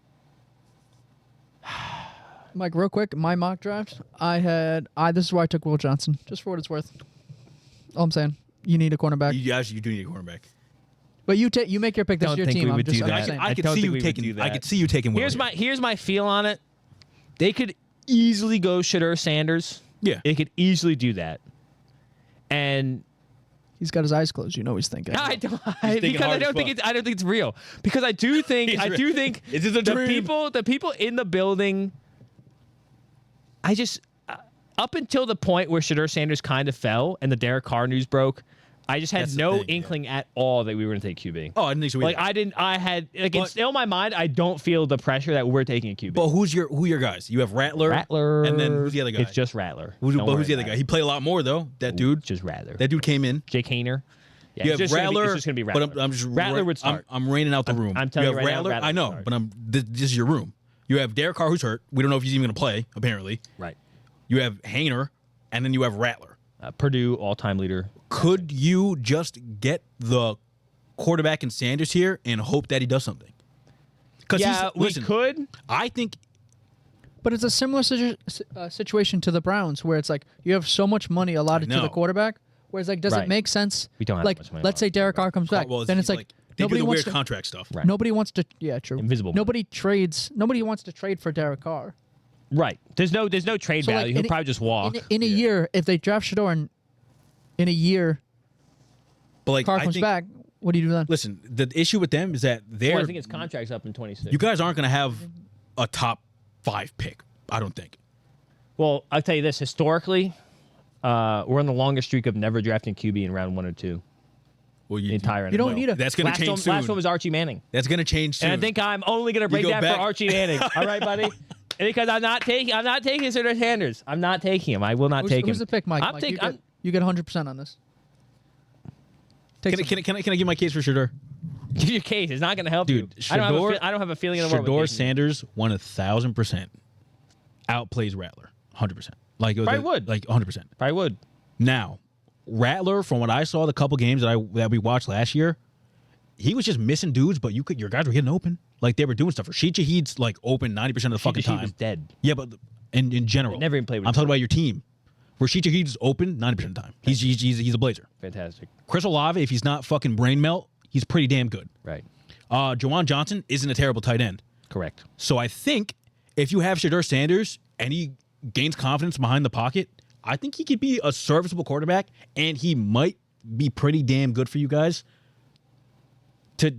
Mike, real quick, my mock draft, this is why I took Will Johnson, just for what it's worth. All I'm saying, you need a cornerback. You do need a cornerback. But you make your pick. This Don't is your think team. we I'm would just do I'm that. saying. I could don't see think you we would taking. do I that. could see you taking. Will Here's my feel on it. They could easily go Shadur Sanders. Yeah. They could easily do that. And He's got his eyes closed. You know he's thinking. I don't thinking because I hard as don't think fuck. it's real. Because I do think Is this a dream? the people in the building. I just up until the point where Shadur Sanders kind of fell and the Derek Carr news broke, I just had That's the no thing, yeah. inkling at all that we were going to take QB. Oh, I didn't think so. Like either. it's But- still in my mind. I don't feel the pressure that we're taking a QB. But who your guys? You have Rattler. Rattler, And then who's the other guy? It's just Rattler. Who's Don't worry the other about guy? it. He played a lot more though. That dude. Just Rattler. That dude came in. Jake Hayner. Yeah, You it's have just gonna be- Rattler. It's just going to be Rattler. But I'm just Rattler would start. I'm raining out the room. I'm telling you have right now, Rattler. Rattler I know, would but this is your room. You have Derek Carr who's hurt. We don't know if he's even going to play. Apparently, right. you have Hayner, and then you have Rattler. Purdue all-time leader. Could you just get the quarterback in Sanders here and hope that he does something? Because Yeah, we could. I think But it's a similar situation to the Browns, where it's like you have so much money allotted to know. the quarterback. Whereas, like, does Right. it make sense? We don't have like, much money let's say Derek Carr comes back, well, then it's like they do nobody the wants weird to. contract stuff. Right. Nobody wants to. Yeah, true. Invisible money. Nobody trades. Nobody wants to trade for Derek Carr. Right. There's no trade So, like, value. He'll in a- probably just walk. In a year, if they draft Shador, in a year But like, Carr I comes think, back, what do you do then? listen, the issue with them is that Well, I think his contract's up in 26. you guys aren't going to have a top 5 pick. I don't think. Well, I'll tell you this. Historically, we're on the longest streak of never drafting QB in round 1 or 2. Well, The entire You don't NFL. need a- That's going to Last change one, soon. last one was Archie Manning. That's going to change soon. And I think I'm only going to break go that back- for Archie Manning. All right, buddy? Because I'm not taking Shadur Sanders. I'm not taking him. I will not take him. Who's the pick, Mike? I'm Mike, taking. You get 100% on this. Take Can I give my case for Shador? Give your case. It's not going to help Dude, you. Shador, I don't have a feeling in the world. Shador with Jason. Sanders 1,000% outplays Rattler 100%. Like Probably would. like 100%. Probably would. Now, Rattler, from what I saw, the couple games that we watched last year, he was just missing dudes, but your guys were getting open. Like they were doing stuff. Rashid Shaheed's like open 90% of the fucking He time. was dead. Yeah, but in general, Never even played with I'm him. talking about your team. Rashid Shaheed's open 90% of the time. He's a Blazer. Fantastic. Chris Olave, if he's not fucking brain melt, he's pretty damn good. Right. Jawan Johnson isn't a terrible tight end. Correct. So I think if you have Shador Sanders and he gains confidence behind the pocket, I think he could be a serviceable quarterback, and he might be pretty damn good for you guys. To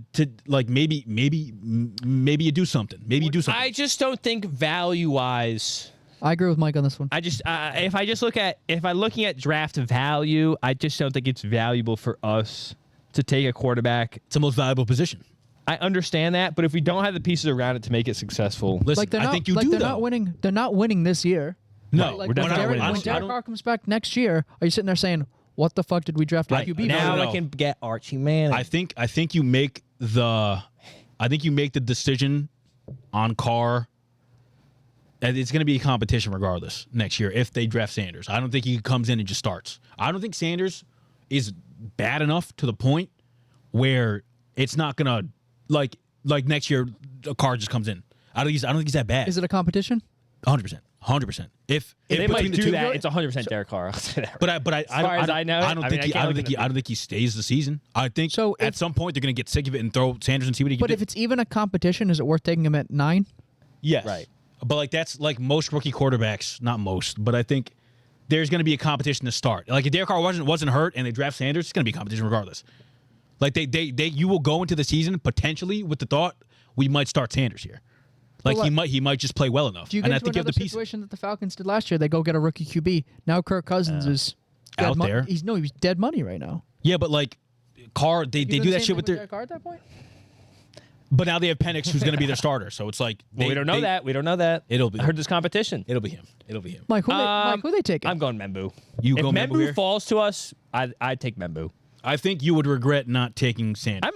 like maybe you do something. Maybe you do something. I just don't think value-wise. I agree with Mike on this one. If I'm looking at draft value, I just don't think it's valuable for us to take a quarterback. It's the most valuable position. I understand that, but if we don't have the pieces around it to make it successful, Listen, Like they're I not, think you like do they're though. not winning. They're not winning this year. No, Like we're when not winning. When Derek Carr comes back next year, are you sitting there saying, "What the fuck did we draft a Right. QB?" now no. I can get Archie Manning. I think you make the decision on Carr. And it's going to be a competition regardless next year if they draft Sanders. I don't think he comes in and just starts. I don't think Sanders is bad enough to the point where it's not going to like next year a Carr just comes in. I don't think he's that bad. Is it a competition? 100%. 100%. If they between might the do two, that. It's 100% Derek Carr. I'll say that. But I don't think he stays the season. I think at some point they're going to get sick of it and throw Sanders and see what he can But do. if it's even a competition, is it worth taking him at 9? Yes. Right. But like that's like most rookie quarterbacks, not most, but I think there's going to be a competition to start. Like if Derek Carr wasn't hurt and they draft Sanders, it's going to be a competition regardless. Like you will go into the season potentially with the thought we might start Sanders here. Like he might just play well enough. Do you and get I into think you have another the pieces situation that the Falcons did last year? They go get a rookie QB. Now Kirk Cousins is dead out there. He's dead money right now. Yeah, but like Carr, they do that shit with their. Derek Carr at that point. But now they have Penix, who's going to be their starter. So it's like We don't know that. We don't know that. It'll be. I heard this competition. It'll be him. Mike, who they taking? I'm going Membu. You if go Membu Membu here? falls to us, I'd take Membu. I think you would regret not taking Sanders.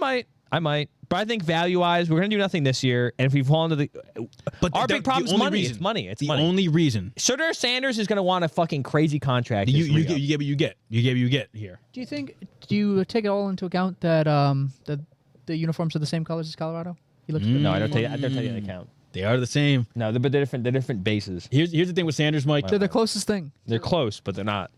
I might. But I think value-wise, we're going to do nothing this year. And if we fall into the... But our the- big problem the is only money. reason- It's money. It's the money. only reason Shador Sanders is going to want a fucking crazy contract. you get what you get. You get what you get here. Do you take it all into account that the uniforms are the same colors as Colorado? He looks good. No, I don't take that account. They are the same. No, but they're different. They're different bases. Here's the thing with Sanders, Mike. They're the closest thing. They're close, but they're not.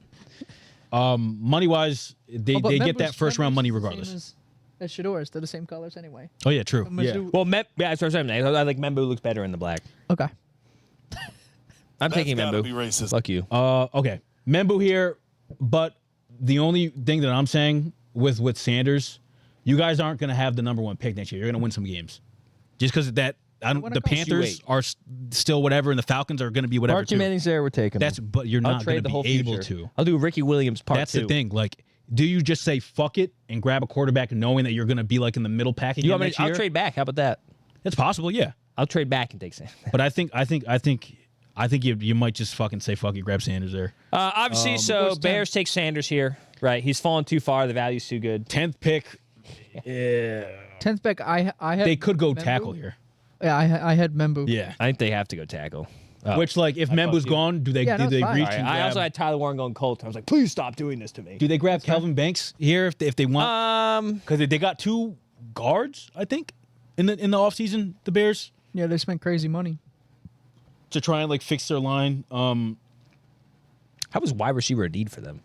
Money wise, they But get Membu's- that first round Membu's money the same regardless. As Shador's, they're the same colors anyway. Oh yeah, true. Mizzou- Well, that's what I'm saying. I like Membu looks better in the black. Okay. I'm taking gotta Membu. be racist. Fuck you. Okay, Membu here, but the only thing that I'm saying with Sanders, you guys aren't going to have the number one pick next year. You're going to win some games, just because that. The Panthers are still whatever, and the Falcons are going to be whatever. Archie too. Manning's there. We're taking. But you're I'll not trade going the to whole be able future. to. I'll do Ricky Williams part That's 2. the thing. Like, do you just say fuck it and grab a quarterback knowing that you're going to be like in the middle pack again You want me? next year? I'll trade back. How about that? That's possible, yeah. I'll trade back and take Sanders. But I think you might just fucking say fuck it, grab Sanders there. Obviously, so where's Bears take Sanders here. Right, he's fallen too far. The value's too good. 10th pick. 10th pick. I had. They could go Membu. tackle here. Yeah, I had Membu. Yeah. I think they have to go tackle. Which, like, if Membu's you. gone, do they Yeah, no, do they it's fine. reach All right, and I grab? also had Tyler Warren going Colts. I was like, please stop doing this to me. Do they grab Kelvin Banks here if they want? Because they got 2 guards, I think, in the offseason, the Bears, Yeah, they spent crazy money. to try and like fix their line. How was wide receiver a need for them?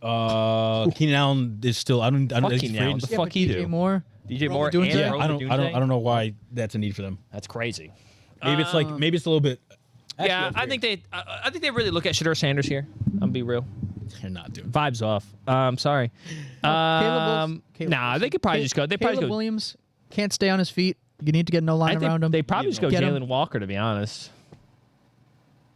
Keenan Allen is still. I don't Fuck think he's Keenan free Allen. agent. The fuck but he DJ do? Moore. DJ Moore doing and that? Yeah, I don't know why that's a need for them. That's crazy. Maybe it's a little bit. Yeah, I think they really look at Shador Sanders here. I'm be real. They're not doing. Vibes off. Sorry. Caleb They could probably just go. They probably Caleb just go. Williams can't stay on his feet. You need to get no I line think around him. they probably just go Get him. Jalen Walker. To be honest,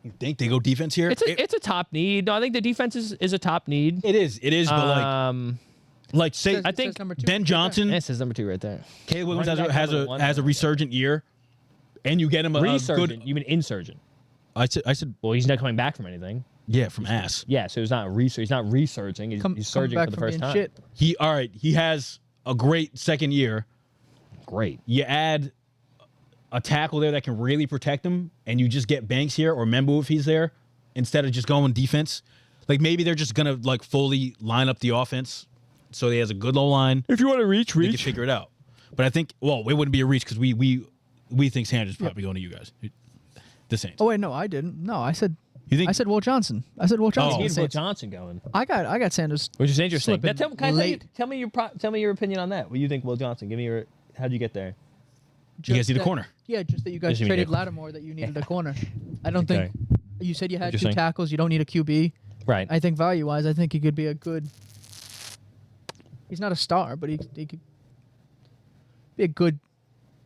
You think they go defense here? it's a top need. No, I think the defense is a top need. It is, but like say Says- I it think says number 2 Ben right Johnson, It says number 2 right there. Caleb Williams Running back has number 1 a resurgent year, and you get him a Resurgent. good. You mean insurgent? I said Well, he's not coming back from anything. Yeah, from ass. Yeah, so he's not research. He's not researching. He's Come surging back for the from first being time. shit. He has a great second year. Great. You add a tackle there that can really protect him, and you just get Banks here or Membu if he's there, instead of just going defense. Like maybe they're just gonna like fully line up the offense so he has a good low line. If you want to reach, They can figure it out. But I think it wouldn't be a reach because we think Sanders is probably going to you guys, the Saints. Oh wait, no, I didn't. No, I said You think? I said Will Johnson. I said Will Johnson. Oh. Get to the Will Saints. Johnson going, I got Sanders. which is interesting. Slipping Now, can I late. tell me your opinion on that. What do you think, Will Johnson? Give me your. How'd you get there? You guys Just need a that- corner. Yeah, just that you guys Just you traded do. Lattimore that you needed a corner. I don't Okay. think you said you had 2 Interesting. tackles. You don't need a QB. Right. I think value wise, I think he could be a good. He's not a star, but he could be a good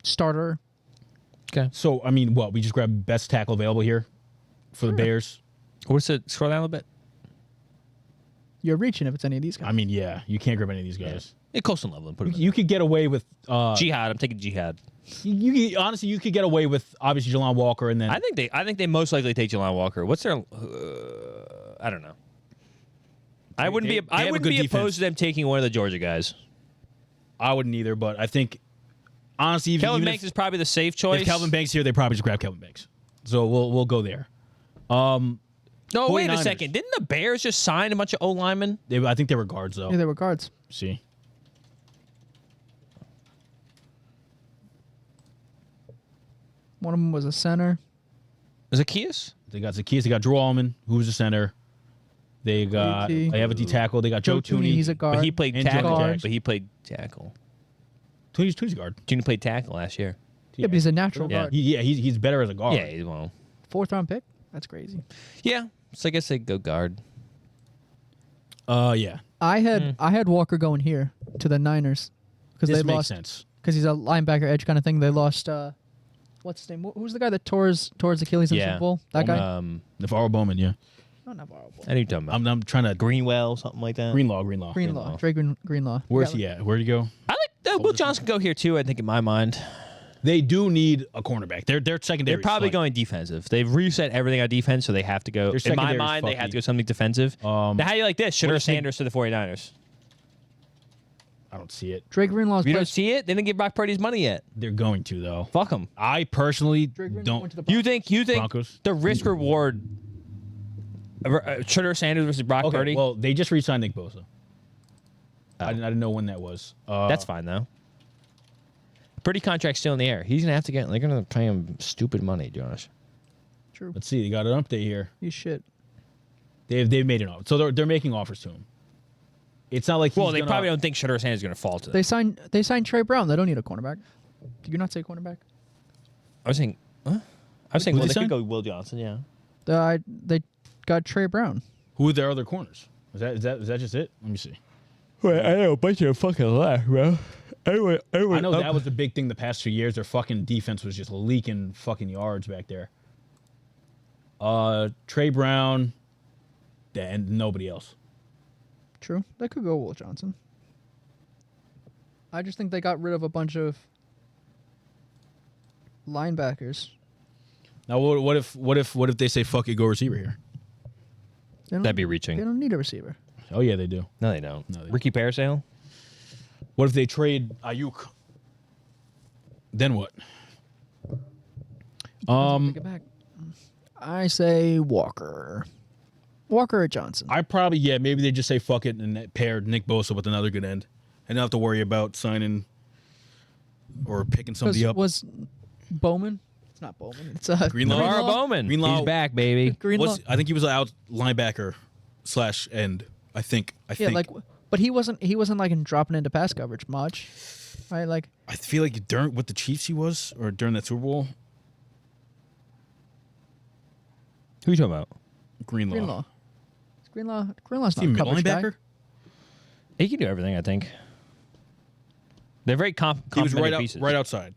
starter. Okay. So I mean, we just grab best tackle available here for the Bears. What's it? Scroll down a little bit. You're reaching if it's any of these guys. I mean, yeah, you can't grab any of these guys. Yeah, Colson Level. Put him in. You could get away with Jihad. I'm taking Jihad. honestly, you could get away with obviously Jelon Walker and then I think they most likely take Jelon Walker. What's their? I don't know. I wouldn't they be. I have a wouldn't good be defense. opposed to them taking one of the Georgia guys. I wouldn't either. But I think honestly, Kelvin even Banks if, is probably the safe choice. if Kelvin Banks here, they probably just grab Kelvin Banks. So we'll go there. No, wait a 49ers. second. Didn't the Bears just sign a bunch of O linemen? I think they were guards though. yeah, they were guards. See, One of them was a center. Zacchaeus? they got Zacchaeus, they got Drew Allman, who was a center. They got JT. they have a D tackle. They got Joe Tooney. He's a guard. But he played And tackle. guard. But he played tackle. Tooney's a guard. Tooney played tackle last year. yeah, but he's a natural Yeah. guard. He's better as a guard. Yeah, well. 4th round pick. That's crazy. Yeah. So I guess they go guard. Yeah. I had Walker going here to the Niners because This they makes lost sense. because he's a linebacker edge kind of thing. They lost. What's his name? Who's the guy that tore his Achilles in the Yeah. Super Bowl? That guy? Navarro Bowman, yeah. No, not Navarro. I know you're talking about. I'm trying to Greenwell, something like that. Greenlaw. Greenlaw. Dre Greenlaw. Where's Yeah, he at? Where'd he go? I like Will Johnson go here too. I think in my mind, They do need a cornerback. Their secondary. they're probably is going defensive. They've reset everything on defense, so they have to go. Their In my secondary is mind, they have fucky. to go something defensive. Now, how do you like this? Shooter if they- Sanders to the 49ers. I don't see it. Dre Greenlaw's You don't place. see it? They didn't give Brock Purdy his money yet. They're going to though. Fuck them. I personally Dre Greenlaw don't. went to the You think Broncos? the risk reward? Shooter Sanders versus Brock Okay, Purdy. well, they just re-signed Nick Bosa. I didn't know when that was. That's fine though. Purdy contract's still in the air. He's gonna have to get. They're gonna pay him stupid money, Josh. True. Let's see. They got an update here. He's shit. They've made an offer, so they're making offers to him. It's not like Well, they probably don't think Shooter Sanders is gonna fall to them. They signed Trey Brown. They don't need a cornerback. Did you not say cornerback? I was saying. Huh? I was saying. Who'd Well, they they could sign? go Will Johnson. Yeah. They got Trey Brown. Who are their other corners? Is that just it? Let me see. Wait, I know a bunch of fucking laugh, bro. I know that was the big thing the past 2 years. Their fucking defense was just leaking fucking yards back there. Trey Brown, and nobody else. True. They could go Will Johnson. I just think they got rid of a bunch of linebackers. Now what if they say fuck it, go receiver here? They don't, That'd be they reaching. don't need a receiver. Oh yeah, they do. No, they don't. No, they don't. Ricky Parasale. What if they trade Ayuk? Then what? Take it back. I say Walker. Walker or Johnson. I probably maybe they just say fuck it and pair Nick Bosa with another good end, and don't have to worry about signing or picking somebody up. Was Bowman? It's not Bowman. It's Greenlaw? Laura Bowman. Greenlaw. He's back, baby. Greenlaw. I think he was out linebacker / end. I think. But he wasn't like dropping into pass coverage much, right? Like I feel like during with the Chiefs he was, or during that Super Bowl. Who you talking about? Greenlaw. Greenlaw's Is he not a a middle coverage guy. linebacker? He can do everything, I think. They're very He was complementary pieces. right outside.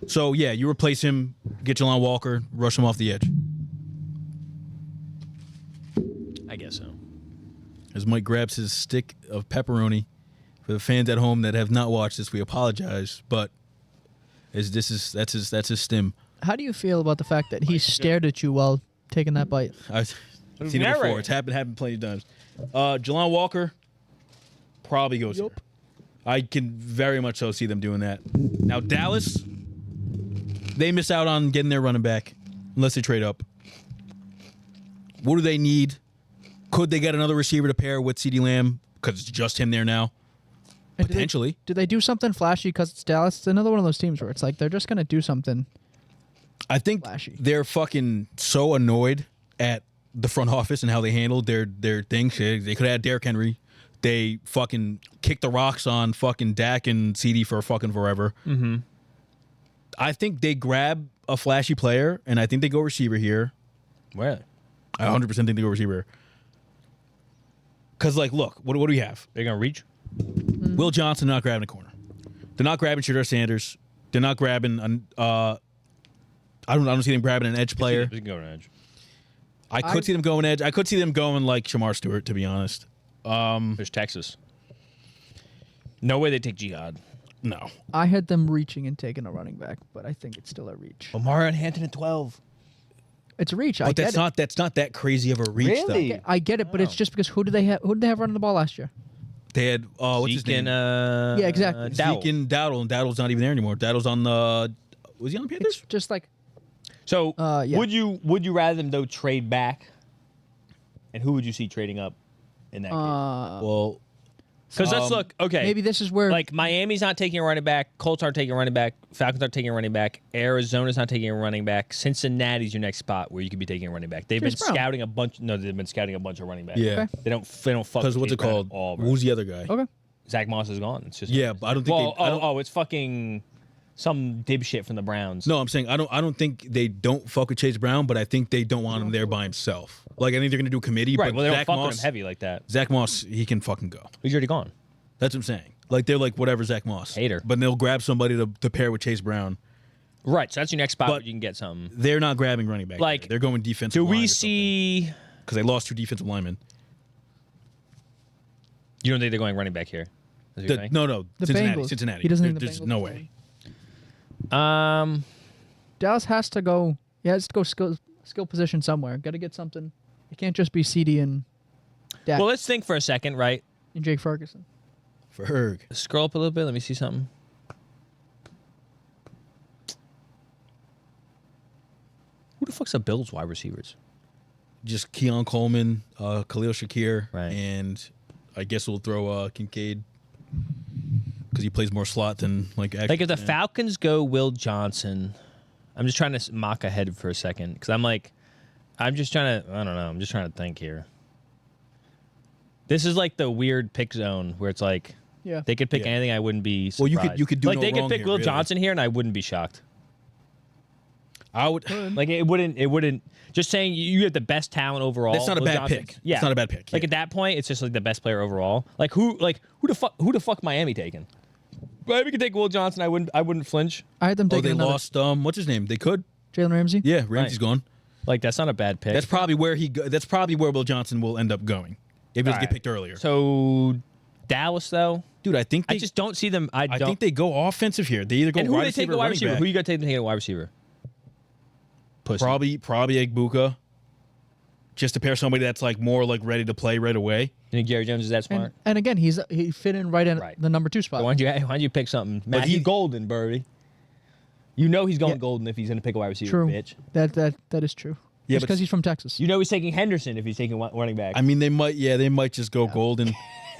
So yeah, you replace him, get Jelon Walker, rush him off the edge. I guess so. As Mike grabs his stick of pepperoni, for the fans at home that have not watched this, we apologize, but that's his stim. How do you feel about the fact that he stared at you while taking that bite? Seen it before. It's happened plenty of times. Jelon Walker probably goes here. I can very much so see them doing that. Now, Dallas, they miss out on getting their running back unless they trade up. What do they need? Could they get another receiver to pair with CeeDee Lamb? Because it's just him there now. And Potentially. Do they do something flashy because it's Dallas? It's another one of those teams where it's like they're just going to do something. I think flashy. They're fucking so annoyed at the front office and how they handled their things. They could have had Derrick Henry. They fucking kicked the rocks on fucking Dak and CD for fucking forever. Mm-hmm. I think they grab a flashy player, and I think they go receiver here. Where? I 100% think they go receiver. Because, like, look, what do we have? They're going to reach? Will Johnson not grabbing a corner. They're not grabbing Shedeur Sanders. They're not grabbing I don't see them grabbing an edge player. They can go to edge. I could see them going edge. I could see them going like Shamar Stewart, to be honest. There's Texas. No way they take Jihad. No. I had them reaching and taking a running back, but I think it's still a reach. Omarion Hampton at 12. It's a reach. But that's not that crazy of a reach, Really? though. I get it, but it's just because who did they have running the ball last year? They had what's his Zeke name? and, Yeah, exactly. Zeke and Dowdle, and Dowdle's not even there anymore. Dowdle's on the was he on the Panthers? It's just like So yeah. would you rather them though trade back? And who would you see trading up in that case? Well, Because let's look. Okay, maybe this is where like Miami's not taking a running back, Colts aren't taking a running back, Falcons aren't taking a running back, Arizona's not taking a running back, Cincinnati's your next spot where you could be taking a running back. They've been Chase Brown. scouting a bunch. No, they've been scouting a bunch of running backs. yeah. Okay. They don't fuck. Because with what's Chase it Brown called? at all, bro. Who's the other guy? okay. Zach Moss is gone. It's just Yeah, but I don't think Well, they. I don't, it's fucking some dipshit from the Browns. no, I'm saying I don't think they don't fuck with Chase Brown, but I think they don't want him there by himself. Like I think they're gonna do a committee. right? But Well, they don't Zach fuck Moss, with him heavy like that. Zach Moss, he can fucking go. He's already gone. That's what I'm saying. Like they're like whatever Zach Moss. Hater. But they'll grab somebody to pair with Chase Brown. Right. So that's your next spot But- where you can get something. They're not grabbing running back. Like, they're going defensive. Do we see? Because they lost 2 defensive linemen. You don't think they're going running back here? Is what you're saying? No, The Cincinnati. Bengals. Cincinnati. He doesn't think the There's Bengals no are way. going. Dallas has to go. Yeah, has to go skill position somewhere. Got to get something. It can't just be CD and Dak Well, let's think for a second, right? and Jake Ferguson. Ferg. Scroll up a little bit. Let me see something. Who the fuck's the Bills wide receivers? Just Keon Coleman, Khalil Shakir, Right. and I guess we'll throw Kincaid because he plays more slot than like. Actually, Like if the Falcons go Will Johnson, I'm just trying to mock ahead for a second because I'm just trying to. I don't know. I'm just trying to think here. This is like the weird pick zone where it's like Yeah. they could pick Yeah. anything. I wouldn't be Well, surprised. you could do like no they could wrong pick here, Will really. Johnson here, and I wouldn't be shocked. I would. Like it wouldn't. Just saying, you have the best talent overall. That's not a Will bad Johnson- pick. Yeah, It's not a bad pick. Like Yeah. at that point, it's just like the best player overall. Like who the fuck Miami taking? Miami could take Will Johnson. I wouldn't flinch. I had them Oh, taking they another lost. What's his name? They could. Jalen Ramsey. Yeah, Ramsey's Right. gone. Like that's not a bad pick. That's probably where That's probably where Will Johnson will end up going if he doesn't All get right. picked earlier. So Dallas though, Dude, I think I just don't see them. I think they go offensive here. They either go and who wide they take receiver a or wide running receiver? back. Who you got to take a wide receiver? Pussy. Probably Egbuka. Just to pair somebody that's like more like ready to play right away. You think Jerry Jones is that smart? And again, he fit in right in Right. the number 2 spot. So why don't you pick something? Matthew Golden, Birdie. You know he's going Yeah. Golden if he's going to pick a wide receiver, True. bitch. That is true. Yeah, Just but- because he's from Texas. You know he's taking Henderson if he's taking running back. I mean, they might just go Golden.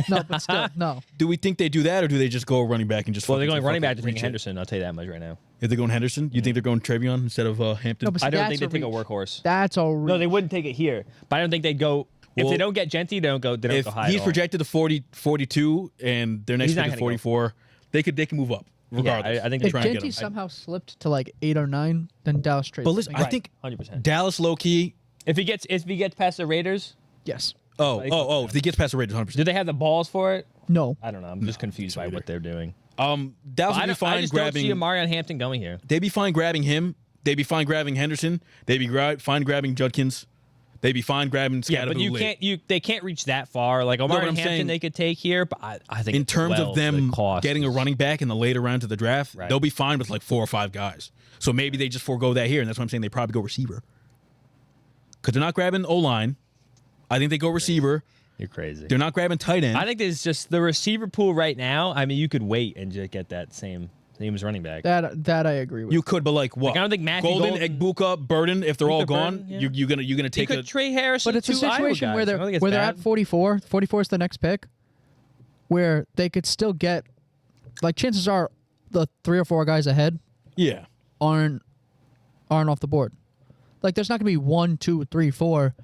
No, but still, no. Do we think they do that, or do they just go running back and just? well, they're fucking- going running back to fucking take reach it? Henderson. I'll tell you that much right now. If they're going Henderson, you think they're going Trevion instead of Hampton? No, but I don't that's think they'd take a reach. workhorse. That's all. No, they wouldn't take it here. But I don't think they'd go. If Well, they don't get Gentry, they don't go. They don't if go high. he's at all. projected to 42, and their next He's not pick is gonna go. 44, they can move up regardless. I think If try and get Genty him. somehow slipped to like 8 or 9, then Dallas trades. But listen, him. I think 100%. Dallas low key. If he gets past the Raiders, yes. If he gets past the Raiders, 100%. do they have the balls for it? No. I don't know. I'm just confused by what they're doing. Dallas would I be fine just don't see grabbing. Omarion Hampton going here. They'd be fine grabbing him. They'd be fine grabbing Henderson. They'd be fine grabbing Judkins. They'd be fine grabbing Yeah, but Scatterboot. they can't reach that far. Like but Omarion I'm Hampton, saying- they could take here, but I think In it's terms well of for them the cost. getting a running back in the later rounds of the draft, Right. they'll be fine with like 4 or 5 guys. So maybe they just forego that here, and that's why I'm saying they probably go receiver. Because they're not grabbing O-line. I think they go receiver. You're crazy. They're not grabbing tight end. I think there's just the receiver pool right now. I mean, you could wait and just get that same as running back. That I agree with. You could, but like what? Like, I don't think Matthew Golden, Golden- Egbuka, Burden. If they're all gone, Burden, yeah. you're gonna You take could Trey Harrison. But it's a two Iowa situation where guys. I don't think it's they're bad. at 44. 44 is the next pick, where they could still get, like, chances are the 3 or 4 guys ahead yeah. aren't off the board. Like, there's not gonna be 1, 2, 3, 4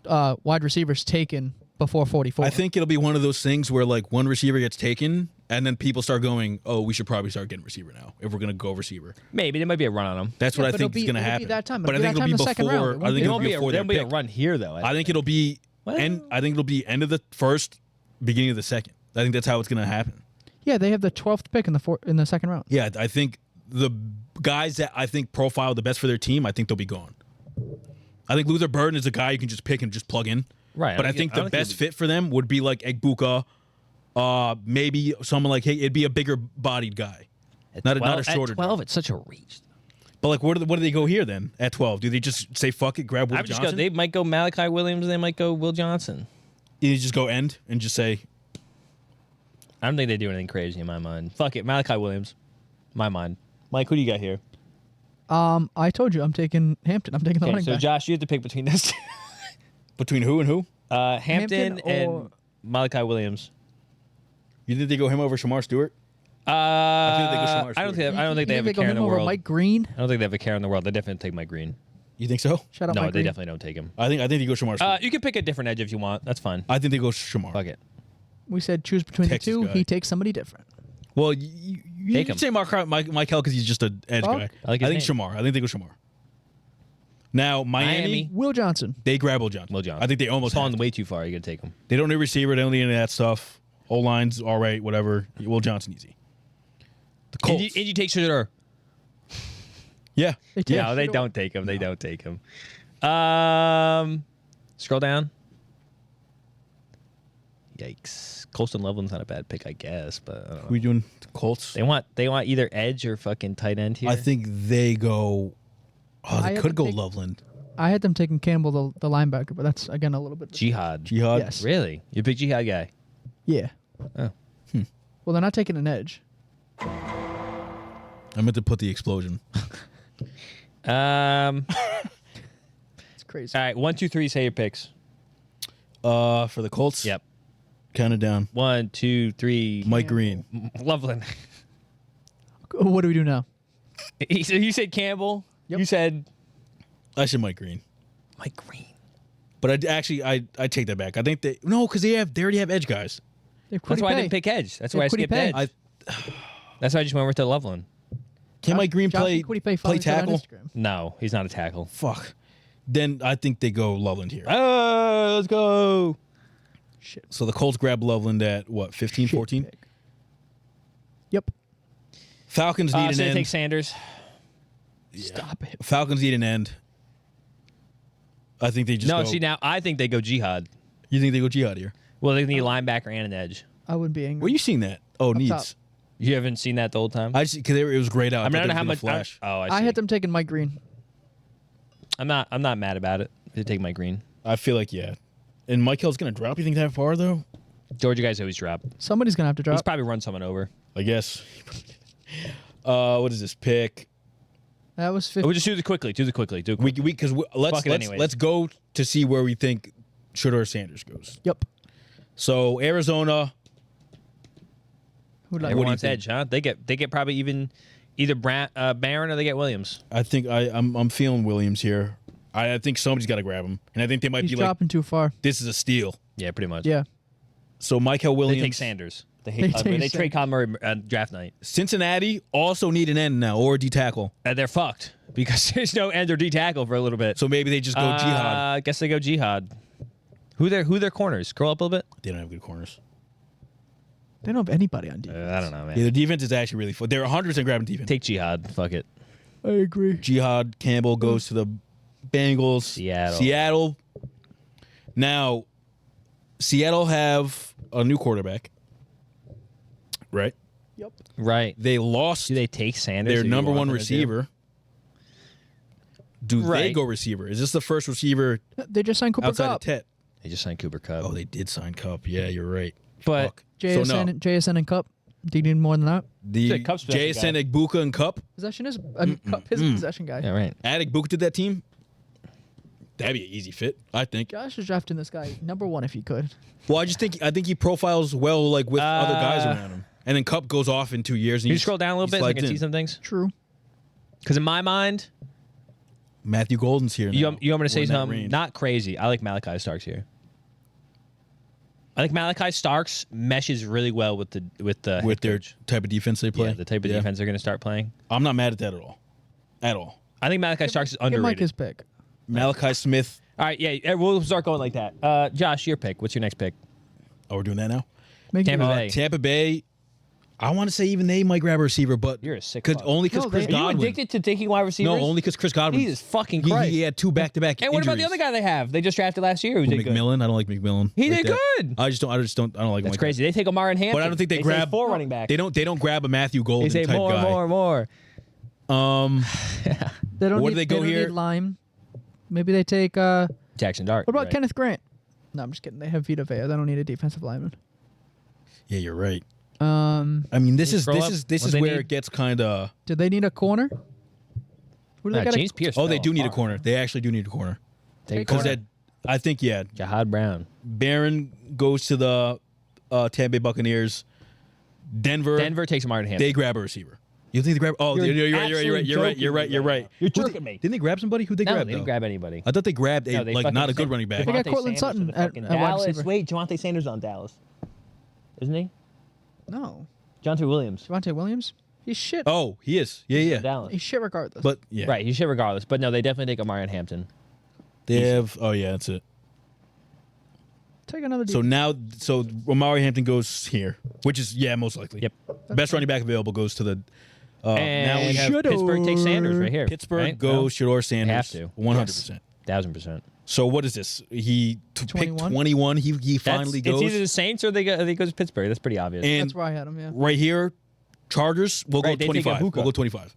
wide receivers taken before 44. I think it'll be one of those things where like one receiver gets taken, and then people start going, "Oh, we should probably start getting receiver now if we're gonna go receiver." Maybe there might be a run on him. That's what I but think it'll is be- gonna it'll be happen. that time. But I It'll think be it'll be that time in the second before. round. It I think There it'll won't be be before there their won't be a pick. run here though. I think it'll be Well- I think it'll be end of the first, beginning of the second. I think that's how it's gonna happen. Yeah, they have the 12th pick in the second round. Yeah, I think the guys that I think profile the best for their team, I think they'll be gone. I think Luther Burden is a guy you can just pick and just plug in. Right. But I don't think think the best it'll be- fit for them would be like Egbuka, maybe someone like, hey, it'd be a bigger bodied guy. At Not a 12 shorter At 12, it's such a reach. But like, what do they go here then at 12? Do they just say fuck it, grab Will I would just go. Johnson? They might go Malachi Williams. They might go Will Johnson. You just go end and just say, I don't think they do anything crazy in my mind. Fuck it, Malachi Williams. My mind. Mike, who do you got here? I told you I'm taking Hampton. I'm taking the Okay, running so back. Josh, you have to pick between this. between who and who? Hampton Hampton or- and Malachi Williams. You think they go him over Shamar Stewart? I feel like they go Shamar don't Stewart. think. I don't think they have a go care in him the over world. Mike Green. I don't think they have a care in the world. They definitely take Mike Green. You think so? Shut up, No, Mike they Green. definitely don't take him. I think they go Shamar Stewart. You can pick a different edge if you want. That's fine. I think they go Shamar. Fuck it. We said choose between Texas the two. guy. He takes somebody different. Well, you Take can him. say Mike Hill because he's just an edge Fuck. guy. I like his think name. Shamar. I think they go Shamar. Now Miami, Will Johnson. they grab Will Johnson. Will Johnson. I think they almost falling have to. way too far. You can take him. They don't need a receiver. They don't need any of that stuff. O line's all right. Whatever. Will Johnson easy. The And Colts. you take Shedeur. Yeah. They take No, they Shedeur. don't take him. They don't take him. Scroll down. Yikes. Colston Loveland's not a bad pick, I guess, but I don't know. We doing the Colts? They want either edge or fucking tight end here. I think they go. Oh, I they had could to go take- Loveland. I had them taking Campbell, the linebacker, but that's again a little bit. Jihad. Jihad. Yes. Really? You're a big Jihad guy. Yeah. Oh. Well, they're not taking an edge. I meant to put the explosion. All It's crazy. right, 1, 2, 3. Say your picks. For the Colts. Yep. Count it down. 1, 2, 3. Mike Green. Loveland. What do we do now? So you said Campbell. Yep. You said I said Mike Green. Mike Green. But I take that back. I think they because they already have edge guys. They have That's Kwity why I Paye. didn't pick edge. That's They why I have Kwity skipped Paye. edge. I That's why I just went over to Loveland. can Mike Green Josh play and Kwity Paye follow each other on tackle? Instagram. No, he's not a tackle. Fuck. Then I think they go Loveland here. Oh, let's go. Shit. So the Colts grab Loveland at what, 15, Shit 14? pick. Yep. Falcons need So an they end. take Sanders. Stop it. Falcons need an end. I think they just No, go. see now I think they go Jihad. You think they go Jihad here? Well, they need a linebacker and an edge. I wouldn't be angry. Where you seeing that? Oh, Up needs. top. You haven't seen that the whole time. I just because it was grayed out. I mean, I thought don't know how they much. were gonna flash. I I see. had them taking Mike Green. I'm not mad about it. They take Mike Green. I feel like yeah. And Mike Hill's gonna drop. You think that far though? Georgia guys always drop. Somebody's gonna have to He's drop. probably run someone over. I guess. What is this pick? That was Oh, 50. we just do it quickly. Do it quickly. Do it We quickly. because let's Fuck it anyways. let's go to see where we think Shedeur Sanders goes. Yep. So Arizona. Who'd like Everyone do you wants think? edge, huh? They get probably either Barron or they get Williams. I think I'm feeling Williams here. I think somebody's got to grab him, and I think they might He's be like, dropping too far. this is a steal. Yeah, pretty much. Yeah. So Michael They Williams. take Sanders. They They hate. take They trade Sanders. Colin Murray draft night. Cincinnati also need an end now or a D tackle. And they're fucked because there's no end or D tackle for a little bit. So maybe they just go Jihad. I guess they go Jihad. Who their corners? Scroll up a little bit. They don't have good corners. They don't have anybody on defense. I don't know, man. Yeah, the defense is actually really fun. They're 100% grabbing defense. Take Jihad. Fuck it. I agree. Jihad Campbell goes to the Bengals. Seattle. Now, Seattle have a new quarterback, right? Yep. Right. They lost Do they take Sanders? their Who you number want one them to do? receiver. Do they Right. go receiver? Is this the first receiver They just signed Cooper outside Kupp. of Tet? They just signed Cooper Kupp. Oh, they did sign Cup. Yeah, you're right. But Fuck. JSN, So, no. JSN and Cup. Do you need more than that? The Said Cup's possession JSN, Egbuka, and Cup. Possession is Cup is a possession guy. yeah, right. Add Egbuka to that team. That'd be an easy fit, I think. Josh is drafting this guy number 1 if he could. Well, I think he profiles well, like with other guys around him. And then Cup goes off in 2 years. And Can you he's- scroll down a little he bit so I slides can see in. some things? True. Because in my mind, Matthew Golden's here. you now. want me to say We're in that something? range. Not crazy. I like Malachi Starks here. I think Malachi Starks meshes really well with the with head their coach. type of defense they play. Yeah, the type of defense they're going to start playing. I'm not mad at that at all. At all. I think Malachi Starks is Give Mike underrated. his pick. Malachi Smith. All right, yeah, we'll start going like that. Josh, your pick. What's your next pick? Oh, we're doing that now? Make Tampa it- Bay. Tampa Bay. I want to say even they might grab a receiver, but You're a sick cause fuck. only because No, Chris they- Are you Godwin. addicted to taking wide receivers? No, only because Chris Godwin. Jesus fucking He Christ. had 2 back-to-back And what about the other guy they have? They just drafted last year. Who did good? McMillan. I don't like McMillan. He like did that. good. I don't like him That's like crazy. They take Amar and Hampton. But I don't think they say grab 4 running backs. They don't grab a Matthew Golden They say type more, guy. more. They don't Where need, do they go don't here? Need Lime. Maybe they take. What Jackson Dart. about right. Kenneth Grant? No, I'm just kidding. They have Vita Vea. They don't need a defensive lineman. Yeah, you're right. Um, I mean, this you is scroll this up? is this What is they where need? it gets kind of. do they need a corner? Who do they Nah, got? James Pierce. Oh, they fell do need a apart. corner. They actually do need a corner Take a Take because corner. that. I think Jahad Brown. Barron goes to the Tampa Bay Buccaneers. Denver takes Amar and Hampton. They grab a receiver. You think they grab? Oh, You're you're right. absolutely You're right. joking me You're right right. You're Who jerking they- me. Didn't they grab somebody? Who they No, grabbed? they didn't though? grab anybody. I thought they grabbed No, they like fucking not a good sent- running back. They got Javonte Cortland Sanders Sutton to the at- fucking at wide Dallas. receiver. Wait, Javonte Sanders on Dallas, isn't he? No, Jonte Williams. Javonte Williams. He's shit. Oh, he is. Yeah. Dallas. He's shit regardless. But yeah, Right, he should regardless. But no, they definitely take Amari and Hampton. They have. Oh yeah, that's it. take another. So now, Omari Hampton goes here, which is most likely. Yep. Best running back available goes to the. And now we have Should've- Pittsburgh takes Sanders right here. Pittsburgh right? goes Shador Sanders. have to. 100%. 1000%. So what is this? He picked 21? 21. He finally goes. It's either the Saints or they go to Pittsburgh. That's pretty obvious. and That's where I had him. Yeah. right here, Chargers. We'll Right, go they take 25. Abuka. We'll go 25.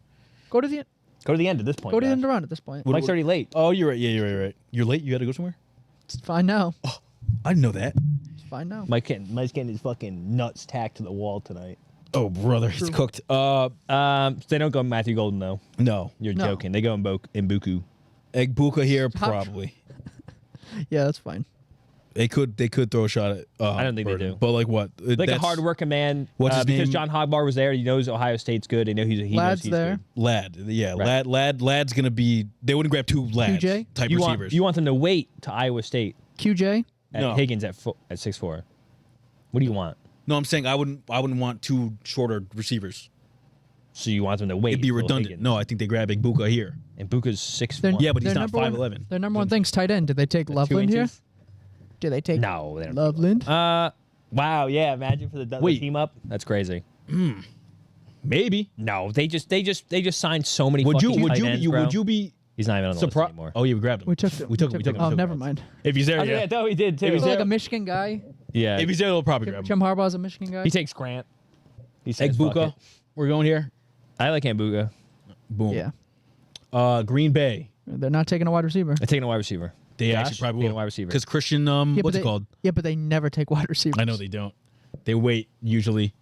Go to the go to the end at this point. go to the Josh. end around at this point. Mike's already late. Oh, you're right. Yeah, you're right. You're late. You got to go somewhere. It's fine now. I didn't know that. It's fine now. Mike's getting his fucking nuts tacked to the wall tonight. Oh, brother, it's cooked. They don't go Matthew Golden though. No. You're No. joking. They go in Mbuku. Egbuka here, probably. Yeah, that's fine. They could throw a shot at. I don't think they Burden. do. But like what? Like a That's hard working man. What's his because name? John Hogbar was there. He knows Ohio State's good. They know he Lad's knows he's there. good. Lad. Yeah, Right. Lad's gonna be. They wouldn't grab 2 lads QJ? type You receivers. want them to wait to Iowa State QJ. at No. Higgins at 6'4". What do you want? No, I'm saying I wouldn't want 2 shorter receivers. So you want them to wait? It'd be until redundant. Higgins. No, I think they grab Egbuka here. And Buka's 6'1". They're- Yeah, but he's their not number one- 5'11". Their number one thing's tight end. Did they take 2 Loveland here? inches? Did they take No, they don't. Loveland? Wow. Yeah. Imagine for the Wait. team up. That's crazy. Maybe. No, they just signed so many. Would you fucking would tight you ends, be, bro. would you be He's not even on the list surprised? anymore. Oh yeah, we grabbed him. we took him. We took him. Oh, him. never mind. If he's there, Oh, yeah, yeah. no, he did too. If he's So like there- a Michigan guy. Yeah. If he's there, they'll probably grab him. Jim Harbaugh's a Michigan guy. He takes Grant. He says, "Fuck Egbuka. it." We're going here. I like Mbuga. Boom. Yeah. Green Bay. They're not taking a wide receiver. I'm taking a wide receiver. They Josh, actually probably taking a will. wide receiver. Because Christian, Yeah, but what's they, it called? Yeah, but they never take wide receivers. I know they don't. They wait usually.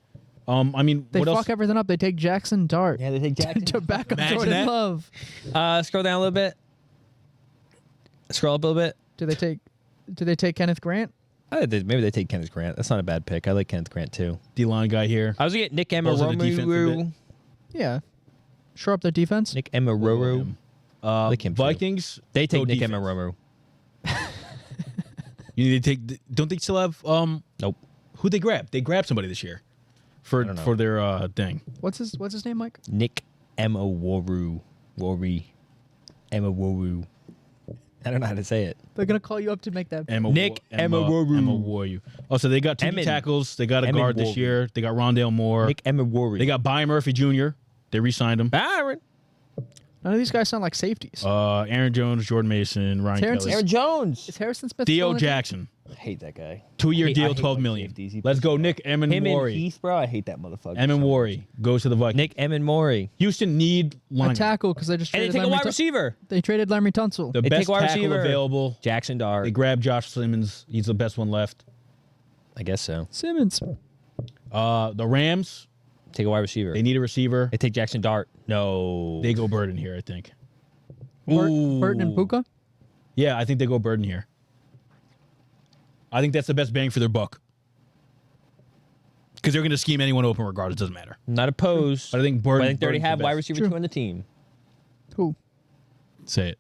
I mean, They what fuck else? everything up. They take Jackson Dart Yeah, they take Jackson. to back up Imagine Jordan that. Love. Scroll down a little bit. Scroll up a little bit. Do they take Kenneth Grant? Maybe they take Kenneth Grant. That's not a bad pick. I like Kenneth Grant too. D-line guy here. I was gonna get Nick Also the defensive Emeroro. bit. Yeah. Shore up their defense. Nick Emeroro. Like him too. Vikings. They take go Nick defense. Emeroro. You need to take. Don't they still have? Nope. Who they grab? They grabbed somebody this year, for don't know. for their thing. What's his name, Mike? Nick Emeroro. Emeroro. I don't know how to say it. They're gonna call you up to make that. Nick Emeworu. Emeworu. Oh, so they got 2 Emin. tackles. They got a guard this Emeworu. year. They got Rondale Moore. Nick Emeroro. They got Byron Murphy Jr. They re-signed him. Byron. None of these guys sound like safeties. Aaron Jones, Jordan Mason, Ryan Terrence Kelly, Aaron Jones. Is Harrison Smith? Theo still in the- Jackson. I hate that guy. 2-year I deal, hate 12 white million. safeties. He Let's pisses go, me Nick Him and Emmon-Mori. Heath, bro. I hate that motherfucker. Emmon-Mori goes to the Vikings. Nick Emmon-Mori. Houston need A linemen. tackle because they just And they traded take a Larry wide receiver. They traded Larry Tunsil. The They best take a wide tackle receiver. available. Jackson Dart. They grab Josh Simmons. He's the best one left. I guess so. Simmons. The Rams, Take a wide receiver. they need a receiver. They take Jackson Dart. No. They go Burden here, I think. Burton and Ooh. Puka. Yeah, I think they go Burden here. I think that's the best bang for their buck. Because they're going to scheme anyone open regardless. Doesn't matter. Not opposed. But I think But Burden. I think they already Burden's the have wide best. receiver True. 2 on the team. Who? Say it.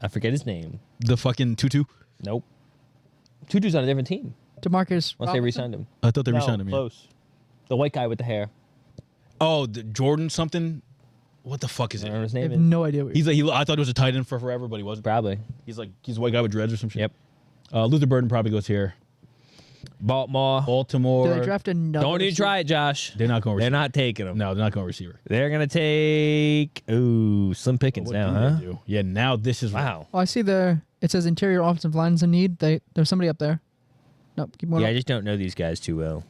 I forget his name. The fucking Tutu. Nope. Tutu's on a different team. DeMarcus. Unless they Robinson? re-signed him. I thought they No, re-signed him. Yeah. close. The white guy with the hair. Oh, the Jordan something. What the fuck is I don't know it? what his I have name is. no idea. What He's like I thought it was a tight end for forever, but he wasn't. Probably. He's a white guy with dreads or some shit. Yep. Luther Burden probably goes here. Baltimore. Baltimore. Did they draft another? Don't even receiver? try it, Josh. They're not going. They're not taking him. No, they're not going receiver. They're going to take... Ooh, Slim Pickens What now, do huh? they do? Yeah, now this is Wow. Oh, I see there. It says interior offensive lines in need. There's somebody up there. Nope. Keep going. Yeah, I just don't know these guys too well.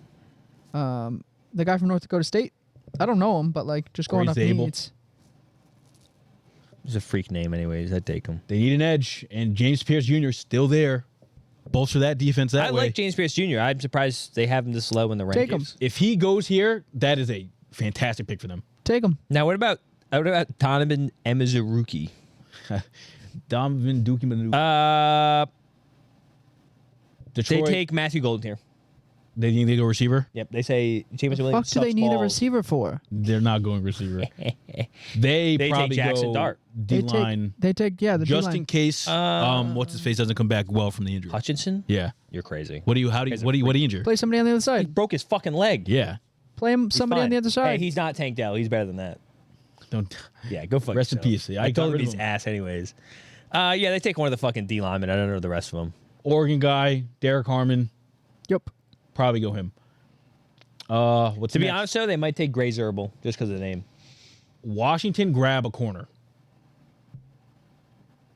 The guy from North Dakota State. I don't know him, but like just going Corey off Zabel. needs. He's a freak name anyways. I'd take him. They need an edge, and James Pierce Jr. is still there. Bolster that defense that I way. like James Pierce Jr. I'm surprised they have him this low in the rankings. Take him. If he goes here, that is a fantastic pick for them. Take him. Now, what about Donovan Emizuruki? Donovan Dookie Manu. They Detroit. take Matthew Golden here. They think they go receiver. Yep, they say James The Williams fuck do they sucks need a balls. receiver for? They're not going receiver. They take probably Jackson go Dart. D line They take the just D-line. in case. What's his face doesn't come back well from the injury. Hutchinson? Yeah. You're crazy. What do you injure? Play somebody on the other He side. broke his fucking leg. Yeah. Play him somebody on Fine. the other side. Hey, he's not Tank Dell. He's better than that. Don't. Yeah, go fuck Rest in yourself. peace. Yeah, I I got told him rid of he's him. ass anyways. Yeah, they take one of the fucking D linemen. I don't know the rest of them. Oregon guy, Derek Harmon. Yep. Probably go him. What's To be next? honest, though, they might take Gray Zerbil just because of the name. Washington grab a corner.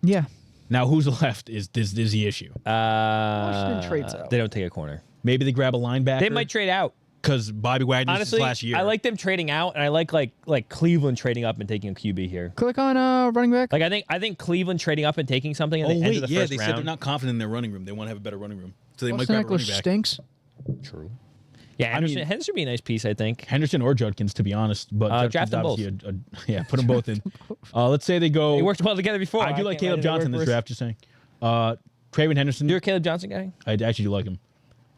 Yeah. Now who's left is the issue. Washington trades out. They don't take a corner. Maybe they grab a linebacker. They might trade out. because Bobby Wagner's Honestly, last year. I like them trading out, and I like Cleveland trading up and taking a QB here. Click on running back. Like I think Cleveland trading up and taking something at Oh the end wait, of the yeah, first they round. said they're not confident in their running room. They want to have a better running room, so they might Austin grab a running Eckler back. stinks. True. Yeah, Henderson, mean- Henderson would be a nice piece, I think. Henderson or Judkins, to be honest, but Judkins draft them both. obviously yeah, put them both in. Let's say they go. They worked well together before. I do like can't Caleb imagine they Johnson work this worse. draft. Just saying. Traven Henderson. You're a Caleb Johnson guy. I actually do like him.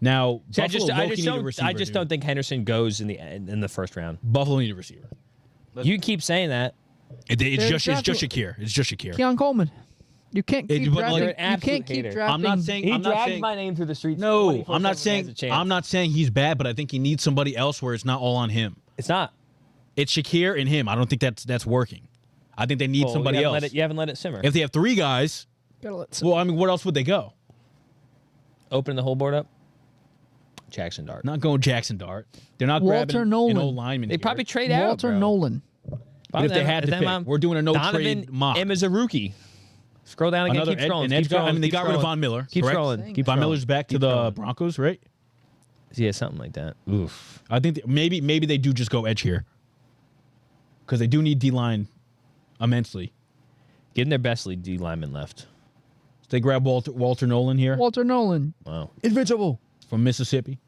Now, See, I Buffalo just low-key need a don't. receiver, I just dude. don't think Henderson goes in the first round. Buffalo need a receiver. You keep saying that. It's They're just drafting- Shakir. It's just Shakir. Keon Coleman. You can't It- keep but, drafting. like, You're an You absolute can't keep hater. drafting. I'm not saying. He I'm not drags saying. my name through the streets. No, 24/7 I'm not as a saying. champ. I'm not saying he's bad, but I think he needs somebody else where it's not all on him. It's not. It's Shakir and him. I don't think that's working. I think they need Well, somebody you haven't else. Let it, you haven't let it simmer. If they have three guys, Gotta let some- well, I mean, what else would they go? Opening the whole board up. Jackson Dart. Not going Jackson Dart. They're not Walter grabbing Nolan. an old lineman. They here. probably trade out. Walter bro. Nolan. But if they had to Then pick, I'm- we're doing a no Donovan trade mock. M is a rookie. Scroll down again. Another Keep scrolling. an Keep edge guy. scrolling. I mean, they keep got rid of scrolling. Von Miller. Keep correct? scrolling. Keep Von scrolling. Miller's back to Keep the scrolling. Broncos, right? Yeah, something like that. Oof. I think maybe they do just go edge here because they do need D line immensely. Getting their best lead D lineman left. So they grab Walter Nolan here Walter Nolan. Wow. Invincible from Mississippi.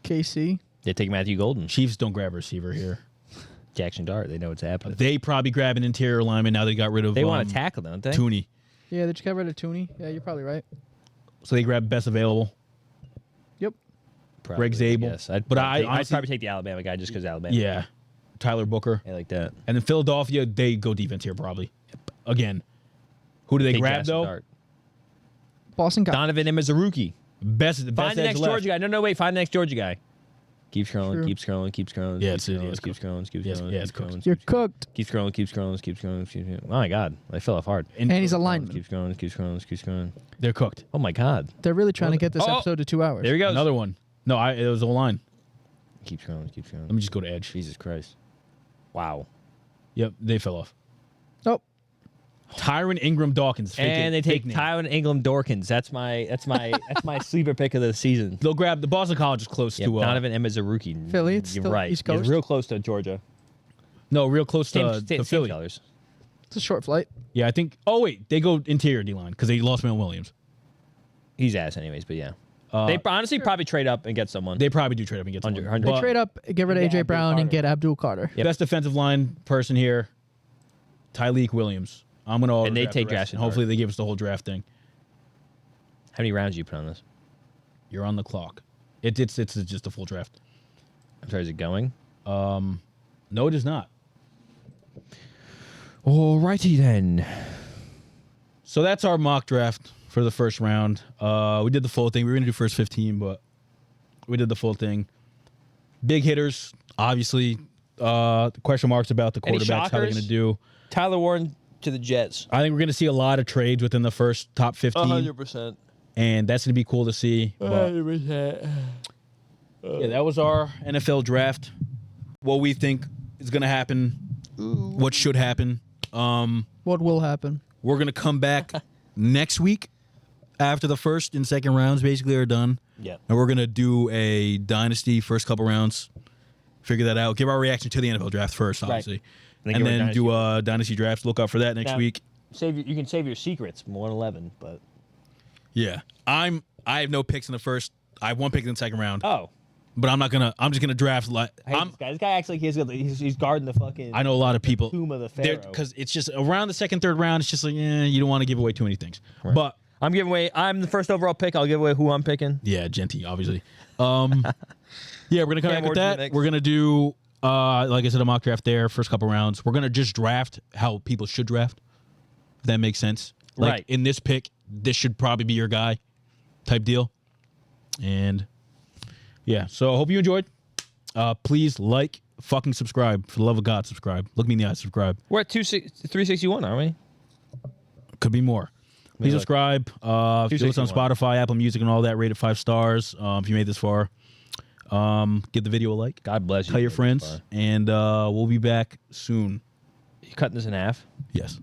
KC. They take Matthew Golden. Chiefs don't grab a receiver here. Jackson Dart. They know what's happening. They probably grab an interior lineman now they got rid of. They want to tackle, don't they? Tooney, Yeah, they just got rid of Tooney. Yeah, you're probably right. so they grab best available. Yep. Probably, Greg Zabel. Yes. I'd But probably, I I'd honestly- probably take the Alabama guy just because Alabama. Yeah, Tyler Booker, I like that. and then Philadelphia they go defense here probably. Again, who do they Take grab Jackson though? Dart. Boston got Donovan M is a rookie. Best Find best the edge next left. Georgia guy. No, wait. Find the next Georgia guy. Keep scrolling. True. Keep scrolling. Keep scrolling. Yeah, keep it's- scrolling. it's Keep cooked. scrolling. Keep Yes, scrolling. yeah, keep it's cooked. scrolling, You're keep- cooked. Keep scrolling. Keep scrolling. Keep scrolling. Keep scrolling. Oh my God! I fell off hard. And he's a lineman. Keep scrolling. Keep scrolling. Keep scrolling. They're cooked. Oh my God! They're really trying to get this Oh, episode to 2 hours. There he goes. Another one. No, it was a line. Keep scrolling. Keep scrolling. Let me just go to edge. Jesus Christ! Wow. Yep, they fell off. Oh, Tyron Ingram Dawkins. And they take Tyron Ingram Dawkins. That's my sleeper pick of the season. They'll grab the Boston College is close to Donovan Emmett's a rookie. Philly, it's You're still right. East Coast. He's real close to Georgia. No, real close to Same Philly. colors. It's a short flight. Yeah, I think. Oh wait, they go interior D line because they lost Mel Williams. He's ass anyways, but yeah. They honestly probably trade up and get someone. They probably do trade up and get someone. 100. They trade up, get rid of Yeah, AJ Brown, Abdul and get Abdul Carter. Yep. Best defensive line person here, Tyleek Williams. I'm gonna And they draft take the rest, Jackson and hopefully they give us the whole draft thing. How many rounds do you put on this? You're on the clock. It's just a full draft. I'm sorry, is it going? No, it is not. Alrighty then. So that's our mock draft for the first round. We did the full thing. We were gonna do first 15, but we did the full thing. Big hitters, obviously. Question marks about the Any quarterbacks, how they're shockers? gonna do. Tyler Warren to the Jets. I think we're gonna see a lot of trades within the first top 15, 100%. and that's gonna be cool to see. But, yeah, that was our NFL draft. What we think is gonna happen, what should happen. What will happen? We're gonna come back next week after the first and second rounds basically are done. Yeah. And we're gonna do a dynasty first couple rounds. Figure that out. Give our reaction to the NFL draft first, obviously, And and then then give our do a dynasty draft. Look out for that next Now- week. You can save your secrets, 111, but Yeah, I have no picks in the first. I have one pick in the second round, oh, but I'm just gonna draft like I hate this guy. This guy acts like he's guarding the fucking. I know a lot of people tomb of the pharaoh. because it's just around the second, third round. It's just like you don't want to give away too many things. But I'm giving away. I'm the first overall pick. I'll give away who I'm picking. yeah, Genty, obviously. Yeah, we're gonna come Cam back with Ward's in the that. mix. We're gonna do like I said, a mock draft there, first couple rounds. We're gonna just draft how people should draft. If that makes sense. Like Right. in this pick, this should probably be your guy, type deal. And yeah, so I hope you enjoyed. Please like, fucking subscribe. For the love of God, subscribe. Look me in the eye, subscribe. We're at 361, aren't we? Could be more. Please look. subscribe. If you listen on 261. Spotify, Apple Music, and all that, rate it 5 stars. If you made this far, give the video a like. God bless you. Tell your friends, and we'll be back soon. You cutting this in half? Yes.